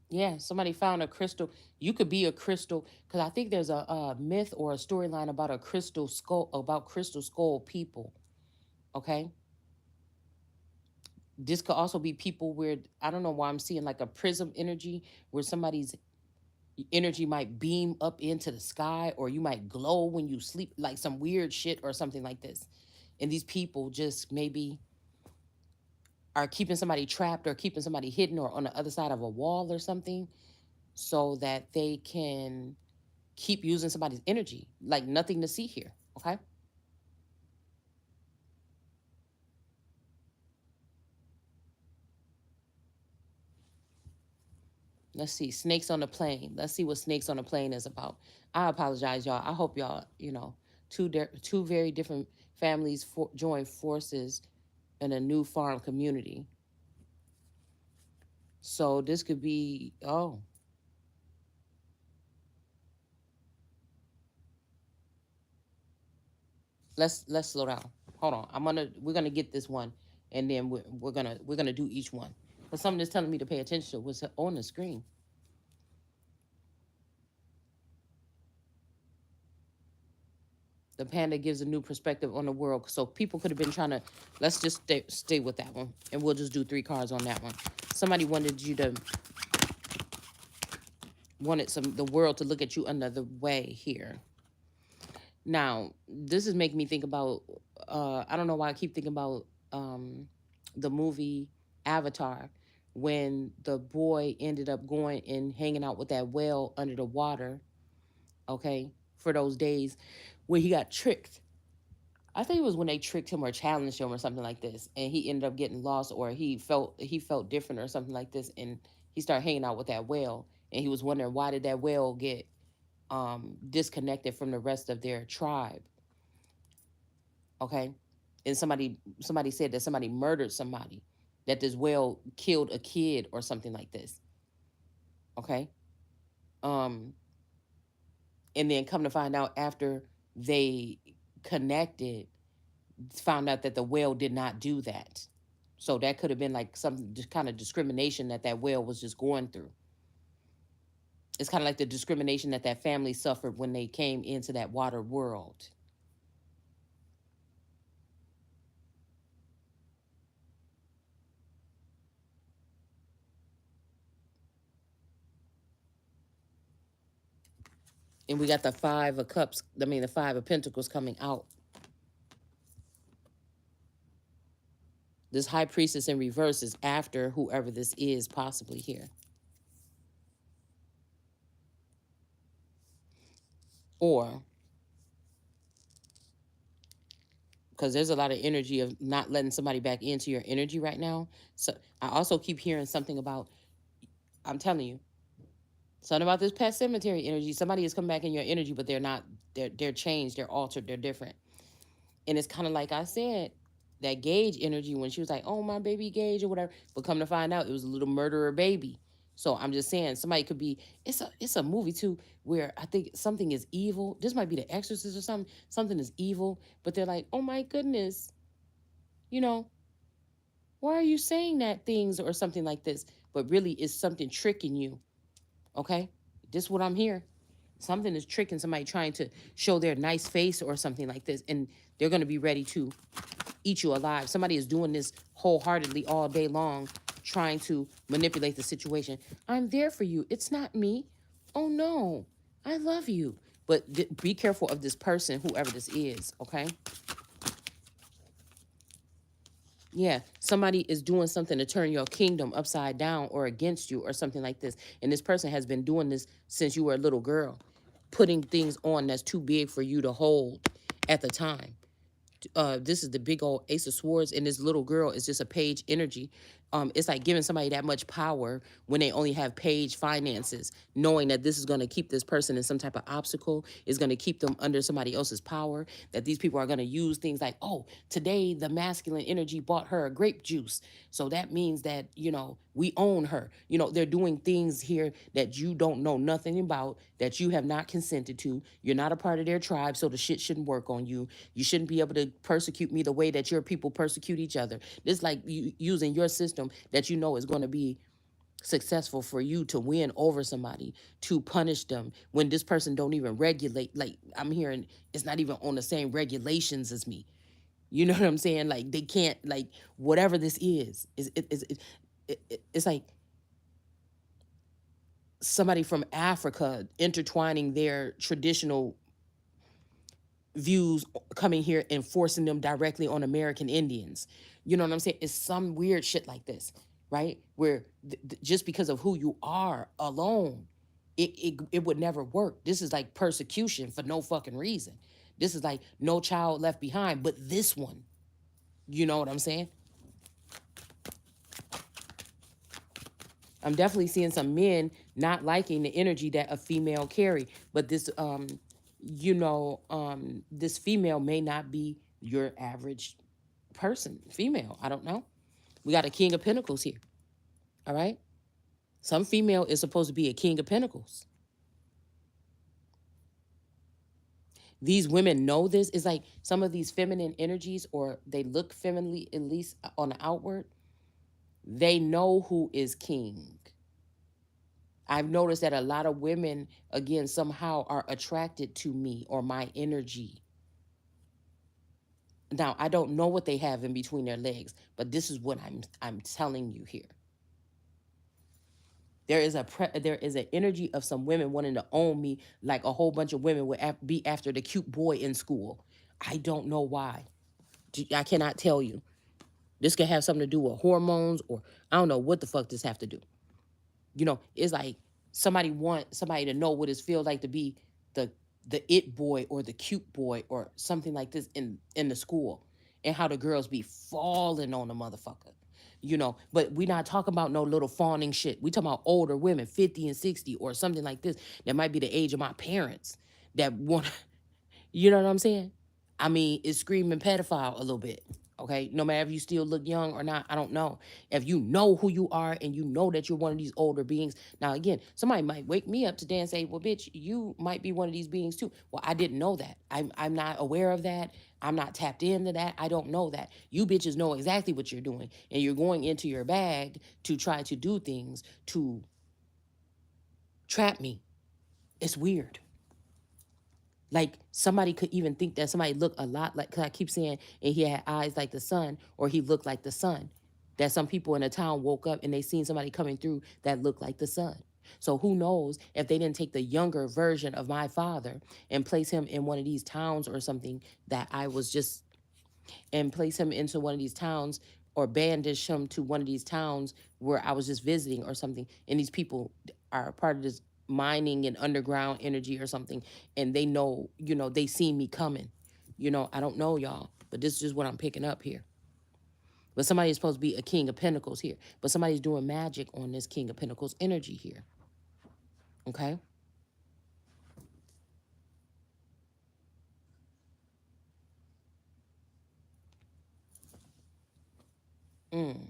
Yeah, somebody found a crystal. You could be a crystal, because I think there's a myth or a storyline about a crystal skull, about crystal skull people. Okay, this could also be people where I don't know why I'm seeing like a prism energy where somebody's Energy might beam up into the sky, or you might glow when you sleep, like some weird shit or something like this. And these people just maybe are keeping somebody trapped or keeping somebody hidden or on the other side of a wall or something, so that they can keep using somebody's energy. Like nothing to see here. Okay. Let's see. Snakes on the plane. Let's see what snakes on the plane is about. I apologize, y'all. I hope y'all, two very different families join forces in a new farm community. So this could be, oh, let's slow down. Hold on. We're gonna get this one, and then we're gonna do each one. But something is telling me to pay attention to what's on the screen. The panda gives a new perspective on the world. So people could have been trying to. Let's just stay with that one, and we'll just do three cards on that one. Somebody wanted the world to look at you another way here. Now, this is making me think about. I don't know why I keep thinking about the movie Avatar, when the boy ended up going and hanging out with that whale under the water. Okay, for those days, where he got tricked. I think it was when they tricked him or challenged him or something like this, and he ended up getting lost, or he felt different or something like this, and he started hanging out with that whale, and he was wondering why did that whale get disconnected from the rest of their tribe. Okay, and somebody said that somebody murdered somebody, that this whale killed a kid or something like this. Okay, um, and then come to find out after they connected, found out that the whale did not do that. So that could have been like some kind of discrimination that that whale was just going through. It's kind of like the discrimination that that family suffered when they came into that water world. And we got the five of cups, I mean, the five of pentacles coming out. This high priestess in reverse is after whoever this is, possibly here. Or, because there's a lot of energy of not letting somebody back into your energy right now. So I also keep hearing something about, I'm telling you, something about this pet cemetery energy. Somebody has come back in your energy, but they're not. They're changed. They're altered. They're different. And it's kind of like I said, that Gage energy when she was like, "Oh, my baby Gage" or whatever. But come to find out, it was a little murderer baby. So I'm just saying, somebody could be. It's a movie too where I think something is evil. This might be The Exorcist or something. Something is evil, but they're like, "Oh my goodness, you know, why are you saying that things or something like this?" But really, it's something tricking you. Okay, this is what I'm here. Something is tricking somebody, trying to show their nice face or something like this, and they're going to be ready to eat you alive. Somebody is doing this wholeheartedly all day long, trying to manipulate the situation. I'm there for you. It's not me. Oh no, I love you. But be careful of this person, whoever this is, okay? Yeah, somebody is doing something to turn your kingdom upside down or against you or something like this. And this person has been doing this since you were a little girl, putting things on that's too big for you to hold at the time. This is the big old Ace of Swords, and this little girl is just a page energy. It's like giving somebody that much power when they only have page finances, knowing that this is going to keep this person in some type of obstacle, is going to keep them under somebody else's power, that these people are going to use things like, oh, today the masculine energy bought her a grape juice. So that means that, we own her. They're doing things here that you don't know nothing about, that you have not consented to. You're not a part of their tribe, so the shit shouldn't work on you. You shouldn't be able to persecute me the way that your people persecute each other. This like you using your system that you know is going to be successful for you to win over somebody, to punish them when this person don't even regulate. Like I'm hearing, it's not even on the same regulations as me. You know what I'm saying? Like they can't, like, whatever this is it's like somebody from Africa intertwining their traditional views coming here and forcing them directly on American Indians. You know what I'm saying? It's some weird shit like this, right? Where just because of who you are alone, it would never work. This is like persecution for no fucking reason. This is like No Child Left Behind, but this one. You know what I'm saying? I'm definitely seeing some men not liking the energy that a female carry, but this this female may not be your average person, female. I don't know. We got a King of Pentacles here. All right? Some female is supposed to be a King of Pentacles. These women know this. It's like some of these feminine energies, or they look femininely, at least on the outward. They know who is king. I've noticed that a lot of women, again, somehow are attracted to me or my energy. Now, I don't know what they have in between their legs, but this is what I'm telling you here. There is an energy of some women wanting to own me, like a whole bunch of women would be after the cute boy in school. I don't know why. I cannot tell you. This could have something to do with hormones, or I don't know what the fuck this have to do. It's like somebody want somebody to know what it feels like to be the it boy or the cute boy or something like this in the school, and how the girls be falling on the motherfucker. But we not talking about no little fawning shit. We talking about older women, 50 and 60 or something like this, that might be the age of my parents, that want you know what I'm saying? I mean, it's screaming pedophile a little bit. Okay, no matter if you still look young or not, I don't know. If you know who you are and you know that you're one of these older beings. Now, again, somebody might wake me up today and say, well, bitch, you might be one of these beings too. Well, I didn't know that. I'm not aware of that. I'm not tapped into that. I don't know that. You bitches know exactly what you're doing. And you're going into your bag to try to do things to trap me. It's weird. Like somebody could even think that somebody looked a lot like, cause I keep saying, and he had eyes like the sun, or he looked like the sun. That some people in the town woke up and they seen somebody coming through that looked like the sun. So who knows if they didn't take the younger version of my father and place him in one of these towns or something, that I was just, and place him into one of these towns, or bandish him to one of these towns where I was just visiting or something. And these people are part of this mining and underground energy or something. And they know, they see me coming. I don't know, y'all, but this is just what I'm picking up here. But somebody is supposed to be a King of Pentacles here. But somebody's doing magic on this King of Pentacles energy here. Okay? Mm.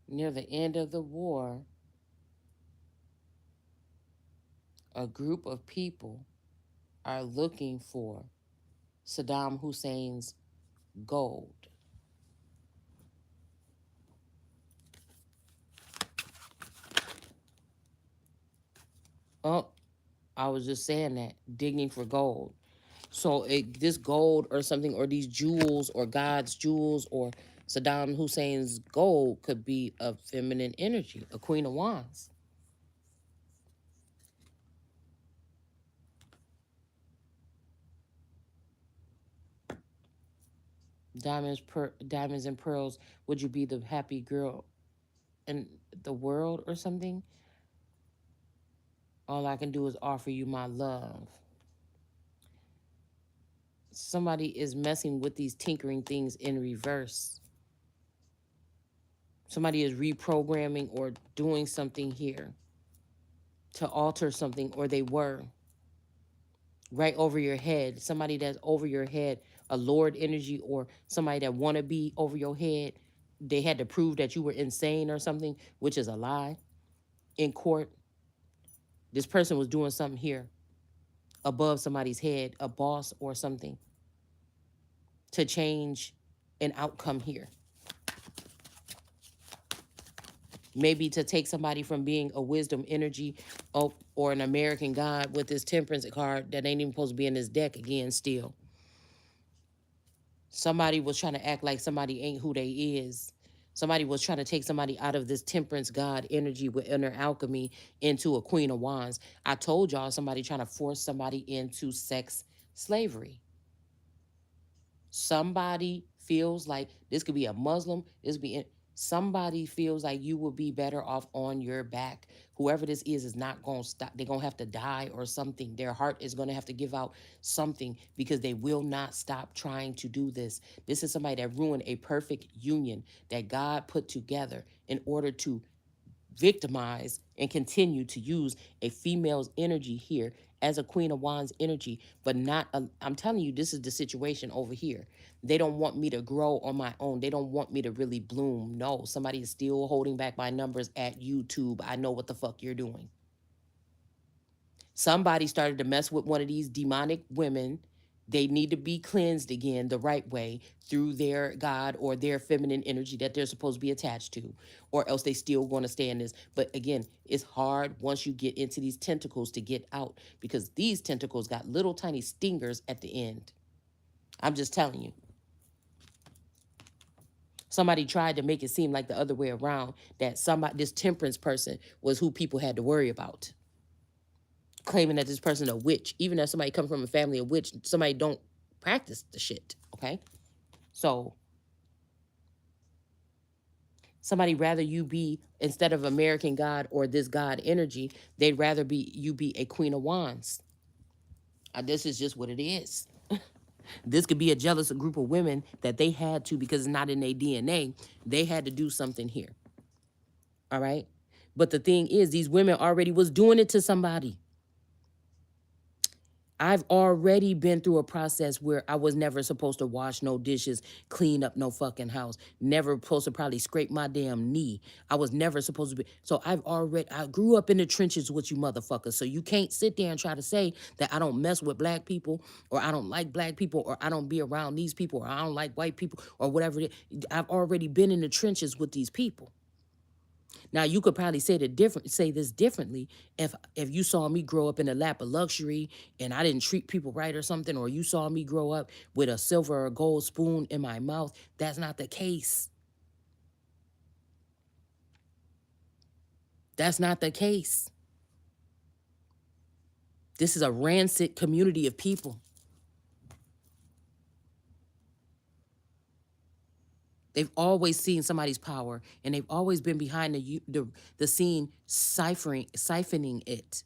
Near the end of the war, a group of people are looking for Saddam Hussein's gold. Oh, I was just saying that, digging for gold. So this gold or something, or these jewels, or God's jewels, or Saddam Hussein's gold could be a feminine energy, a Queen of Wands. Diamonds and pearls. Would you be the happy girl in the world or something? All I can do is offer you my love. Somebody is messing with these tinkering things in reverse. Somebody is reprogramming or doing something here to alter something, or they were right over your head. Somebody that's over your head, a Lord energy, or somebody that want to be over your head. They had to prove that you were insane or something, which is a lie. In court, this person was doing something here above somebody's head, a boss or something, to change an outcome here. maybe to take somebody from being a wisdom energy or an American God with this temperance card that ain't even supposed to be in this deck again still. Somebody was trying to act like somebody ain't who they is. Somebody was trying to take somebody out of this temperance God energy with inner alchemy into a Queen of Wands. I told y'all somebody trying to force somebody into sex slavery. Somebody feels like this could be a Muslim, this could be somebody feels like you will be better off on your back. Whoever this is not going to stop. They're going to have to die or something. Their heart is going to have to give out something because they will not stop trying to do this. This is somebody that ruined a perfect union that God put together in order to victimize and continue to use a female's energy here as a Queen of Wands energy, but not, I'm telling you, this is the situation over here. They don't want me to grow on my own. They don't want me to really bloom. No, somebody is still holding back my numbers at YouTube. I know what the fuck you're doing. Somebody started to mess with one of these demonic women. They need to be cleansed again the right way through their God or their feminine energy that they're supposed to be attached to, or else they still going to stay in this. But again, it's hard once you get into these tentacles to get out because these tentacles got little tiny stingers at the end. I'm just telling you. Somebody tried to make it seem like the other way around, that somebody, this temperance person was who people had to worry about, claiming that this person a witch, even if somebody come from a family of witch, somebody don't practice the shit. Okay, so somebody rather you be, instead of American God or this God energy, they'd rather be you be a Queen of Wands. This is just what it is. This could be a jealous group of women that they had to, because it's not in their DNA. They had to do something here. All right. But the thing is, these women already was doing it to somebody. I've already been through a process where I was never supposed to wash no dishes, clean up no fucking house, never supposed to probably scrape my damn knee. I was never supposed to be. So I grew up in the trenches with you motherfuckers. So you can't sit there and try to say that I don't mess with black people, or I don't like black people, or I don't be around these people, or I don't like white people, or whatever it is. I've already been in the trenches with these people. Now you could probably say this differently if you saw me grow up in a lap of luxury and I didn't treat people right or something, or you saw me grow up with a silver or gold spoon in my mouth. That's not the case. That's not the case. This is a rancid community of people. They've always seen somebody's power, and they've always been behind the scene, siphoning it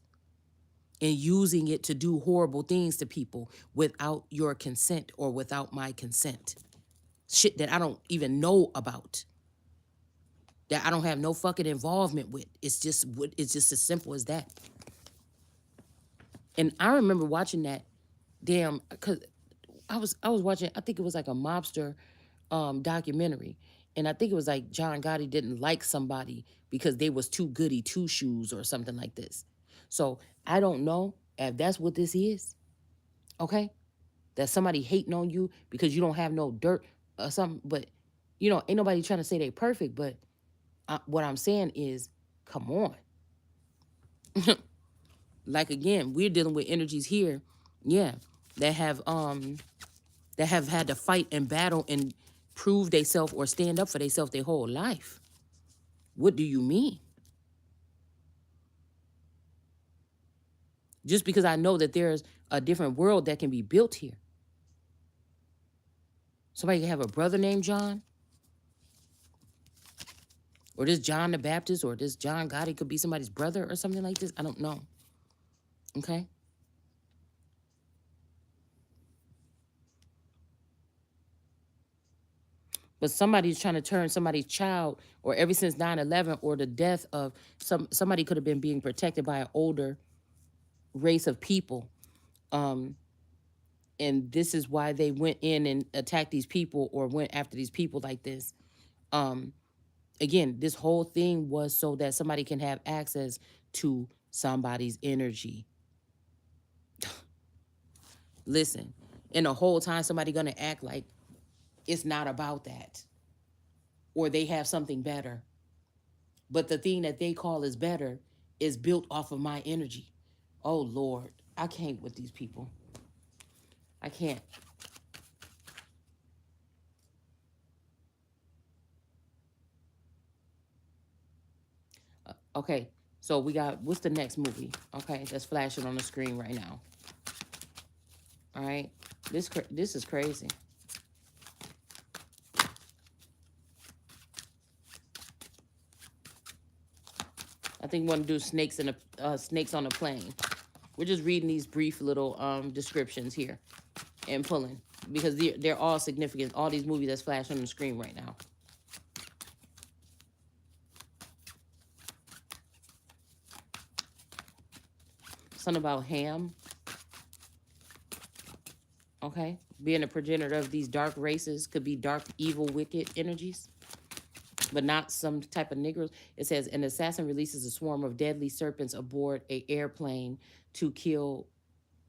and using it to do horrible things to people without your consent or without my consent. Shit that I don't even know about, that I don't have no fucking involvement with. It's just as simple as that. And I remember watching that damn, cause I was watching, I think it was like a mobster documentary. And I think it was like John Gotti didn't like somebody because they was too goody two shoes or something like this. So I don't know if that's what this is. Okay? That somebody hating on you because you don't have no dirt or something. But, ain't nobody trying to say they perfect. But what I'm saying is, come on. Like, again, we're dealing with energies here, yeah, that have had to fight and battle and prove themselves or stand up for themselves their whole life. What do you mean? Just because I know that there's a different world that can be built here. Somebody can have a brother named John, or this John the Baptist, or this John Gotti could be somebody's brother or something like this. I don't know. Okay? But somebody's trying to turn somebody's child, or ever since 9/11, or the death of somebody could have been being protected by an older race of people. And this is why they went in and attacked these people or went after these people like this. Again, this whole thing was so that somebody can have access to somebody's energy. Listen, and the whole time somebody gonna act like it's not about that, or they have something better, But the thing that they call is better is built off of my energy. Oh Lord, I can't with these people. I can't. Okay, so we got, what's the next movie? Okay, that's flashing on the screen right now. All right, this is crazy. I think we want to do snakes on a plane. We're just reading these brief little descriptions here and pulling because they're all significant. All these movies that's flashing on the screen right now. Something about Ham. Okay, being a progenitor of these dark races could be dark, evil, wicked energies, but not some type of Negroes. It says an assassin releases a swarm of deadly serpents aboard a airplane to kill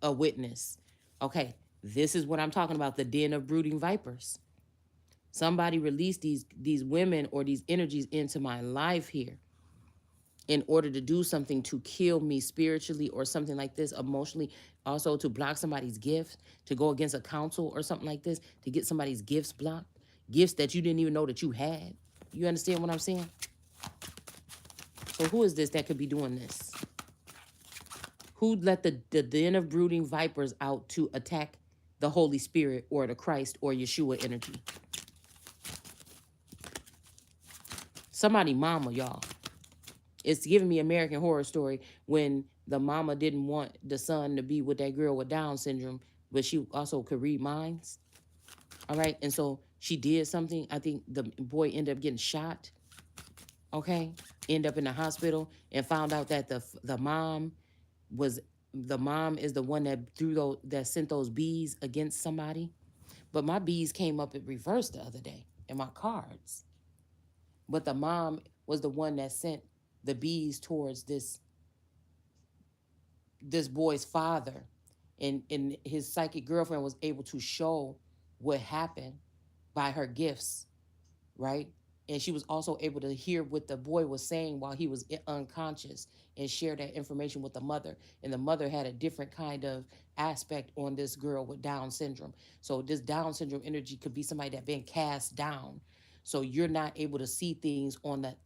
a witness. Okay, this is what I'm talking about, the den of brooding vipers. Somebody released these women or these energies into my life here in order to do something to kill me spiritually or something like this, emotionally, also to block somebody's gifts, to go against a council or something like this, to get somebody's gifts blocked, gifts that you didn't even know that you had. You understand what I'm saying? So who is this that could be doing this? Who let the den of brooding vipers out to attack the Holy Spirit or the Christ or Yeshua energy? Somebody mama, y'all. It's giving me American Horror Story when the mama didn't want the son to be with that girl with Down syndrome, but she also could read minds. All right. And so she did something. I think the boy ended up getting shot. Okay. End up in the hospital and found out that was the mom is the one that that sent those bees against somebody. But my bees came up in reverse the other day in my cards. But the mom was the one that sent the bees towards this boy's father, and his psychic girlfriend was able to show what happened by her gifts, right? And she was also able to hear what the boy was saying while he was unconscious and share that information with the mother. And the mother had a different kind of aspect on this girl with Down syndrome. So this Down syndrome energy could be somebody that been cast down. So you're not able to see things on the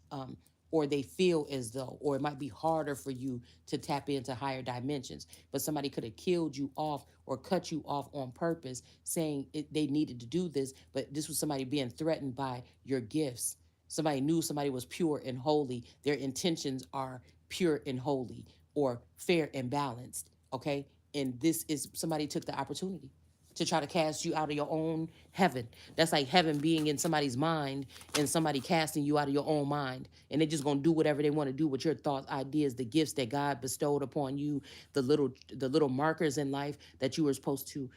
or they feel as though, or it might be harder for you to tap into higher dimensions. But somebody could have killed you off or cut you off on purpose, saying they needed to do this, but this was somebody being threatened by your gifts. Somebody knew somebody was pure and holy. Their intentions are pure and holy or fair and balanced. Okay. And this is somebody took the opportunity to try to cast you out of your own heaven. That's like heaven being in somebody's mind and somebody casting you out of your own mind. And they're just gonna do whatever they want to do with your thoughts, ideas, the gifts that God bestowed upon you, the little markers in life that you were supposed to,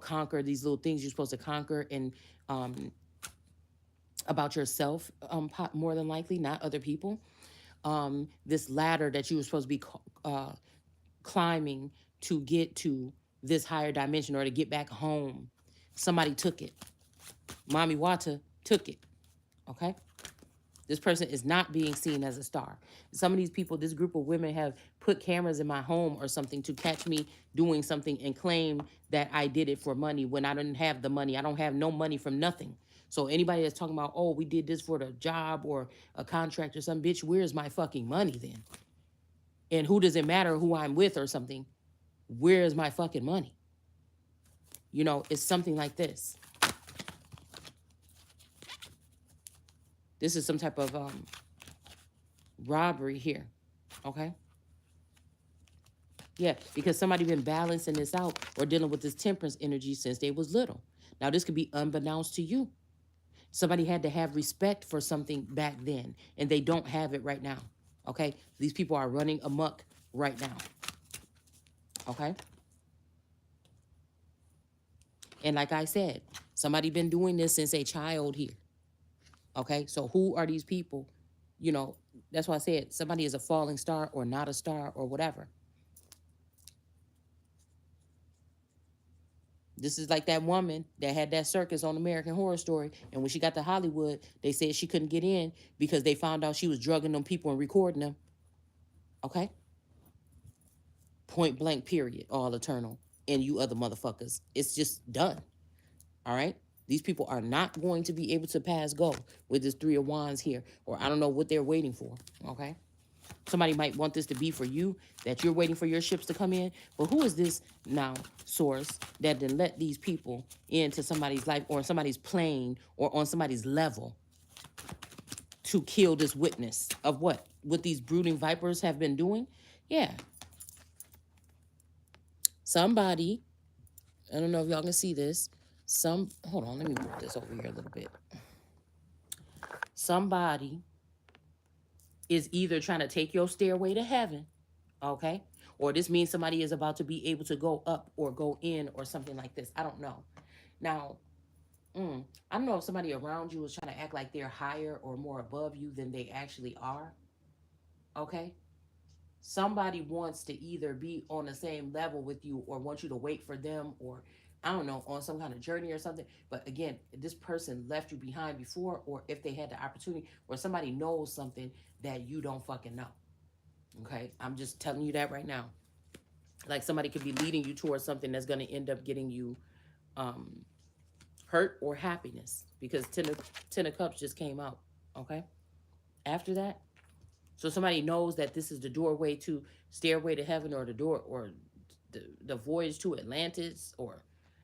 conquer, these little things you're supposed to conquer and about yourself, more than likely, not other people. This ladder that you were supposed to be climbing to get to this higher dimension or to get back home. Somebody took it. Mommy Wata took it. Okay? This person is not being seen as a star. Some of these people, this group of women have put cameras in my home or something to catch me doing something and claim that I did it for money when I didn't have the money. I don't have no money from nothing. So anybody that's talking about, oh, we did this for the job or a contract or some bitch, where's my fucking money then? And who does it matter who I'm with or something? Where is my fucking money? It's something like this. This is some type of robbery here. Okay? Yeah, because somebody been balancing this out or dealing with this temperance energy since they was little. Now this could be unbeknownst to you. Somebody had to have respect for something back then, and they don't have it right now. Okay? These people are running amok right now. Okay? And like I said, somebody been doing this since a child here. Okay? So who are these people? That's why I said somebody is a falling star or not a star or whatever. This is like that woman that had that circus on American Horror Story, and when she got to Hollywood, they said she couldn't get in because they found out she was drugging them people and recording them. Okay? Point blank, period. All eternal. And you other motherfuckers. It's just done. All right? These people are not going to be able to pass go with this Three of Wands here, or I don't know what they're waiting for. Okay? Somebody might want this to be for you, that you're waiting for your ships to come in. But who is this now source that then let these people into somebody's life or on somebody's plane or on somebody's level to kill this witness of what these brooding vipers have been doing? Yeah. Somebody, I don't know if y'all can see this. Hold on, let me move this over here a little bit. Somebody is either trying to take your stairway to heaven, okay? Or this means somebody is about to be able to go up or go in or something like this. I don't know. Now, I don't know if somebody around you is trying to act like they're higher or more above you than they actually are, okay? Somebody wants to either be on the same level with you or want you to wait for them or I don't know, on some kind of journey or something. But again, this person left you behind before, or if they had the opportunity, or somebody knows something that you don't fucking know. Okay, I'm just telling you that right now. Like somebody could be leading you towards something that's going to end up getting you um, hurt or happiness because ten of Cups just came out. Okay, after that, so somebody knows that this is the doorway to stairway to heaven or the door or the voyage to Atlantis or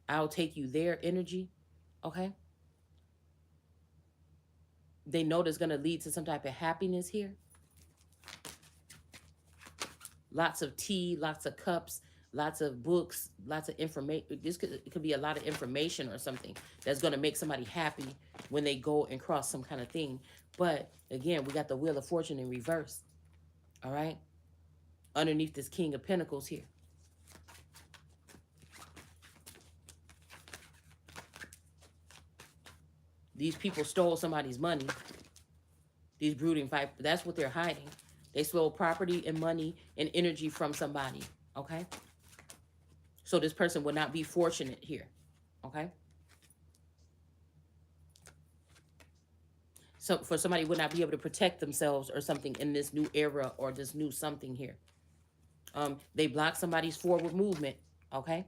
I'll take you there energy. Okay, they know that's going to lead to some type of happiness here. Lots of tea, lots of cups, lots of books, lots of information. It could be a lot of information or something that's going to make somebody happy when they go and cross some kind of thing. But again, we got the Wheel of Fortune in reverse. All right, underneath this King of Pentacles here. These people stole somebody's money. These brooding vipers. That's what they're hiding. They stole property and money and energy from somebody. Okay. So this person would not be fortunate here. Okay. So for somebody would not be able to protect themselves or something in this new era or this new something here. They block somebody's forward movement. Okay.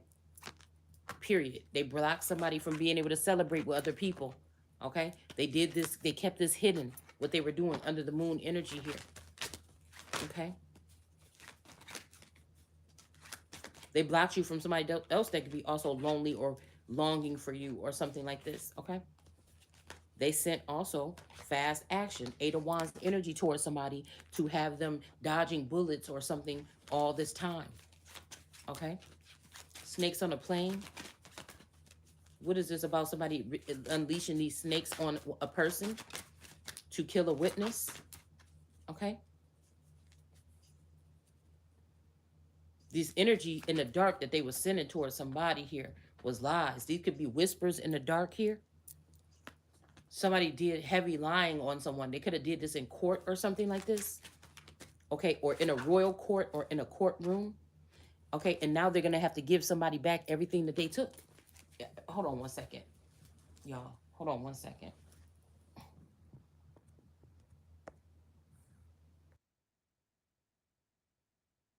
Period. They block somebody from being able to celebrate with other people. Okay. They did this. They kept this hidden. What they were doing under the moon energy here. Okay. They blocked you from somebody else that could be also lonely or longing for you or something like this. Okay. They sent also fast action, Eight of Wands energy towards somebody to have them dodging bullets or something all this time. Okay. Snakes on a plane. What is this about somebody unleashing these snakes on a person to kill a witness? Okay. This energy in the dark that they were sending towards somebody here was lies. These could be whispers in the dark here. Somebody did heavy lying on someone. They could have did this in court or something like this. Okay, or in a royal court or in a courtroom. Okay, and now they're going to have to give somebody back everything that they took. Hold on one second, y'all. Hold on one second.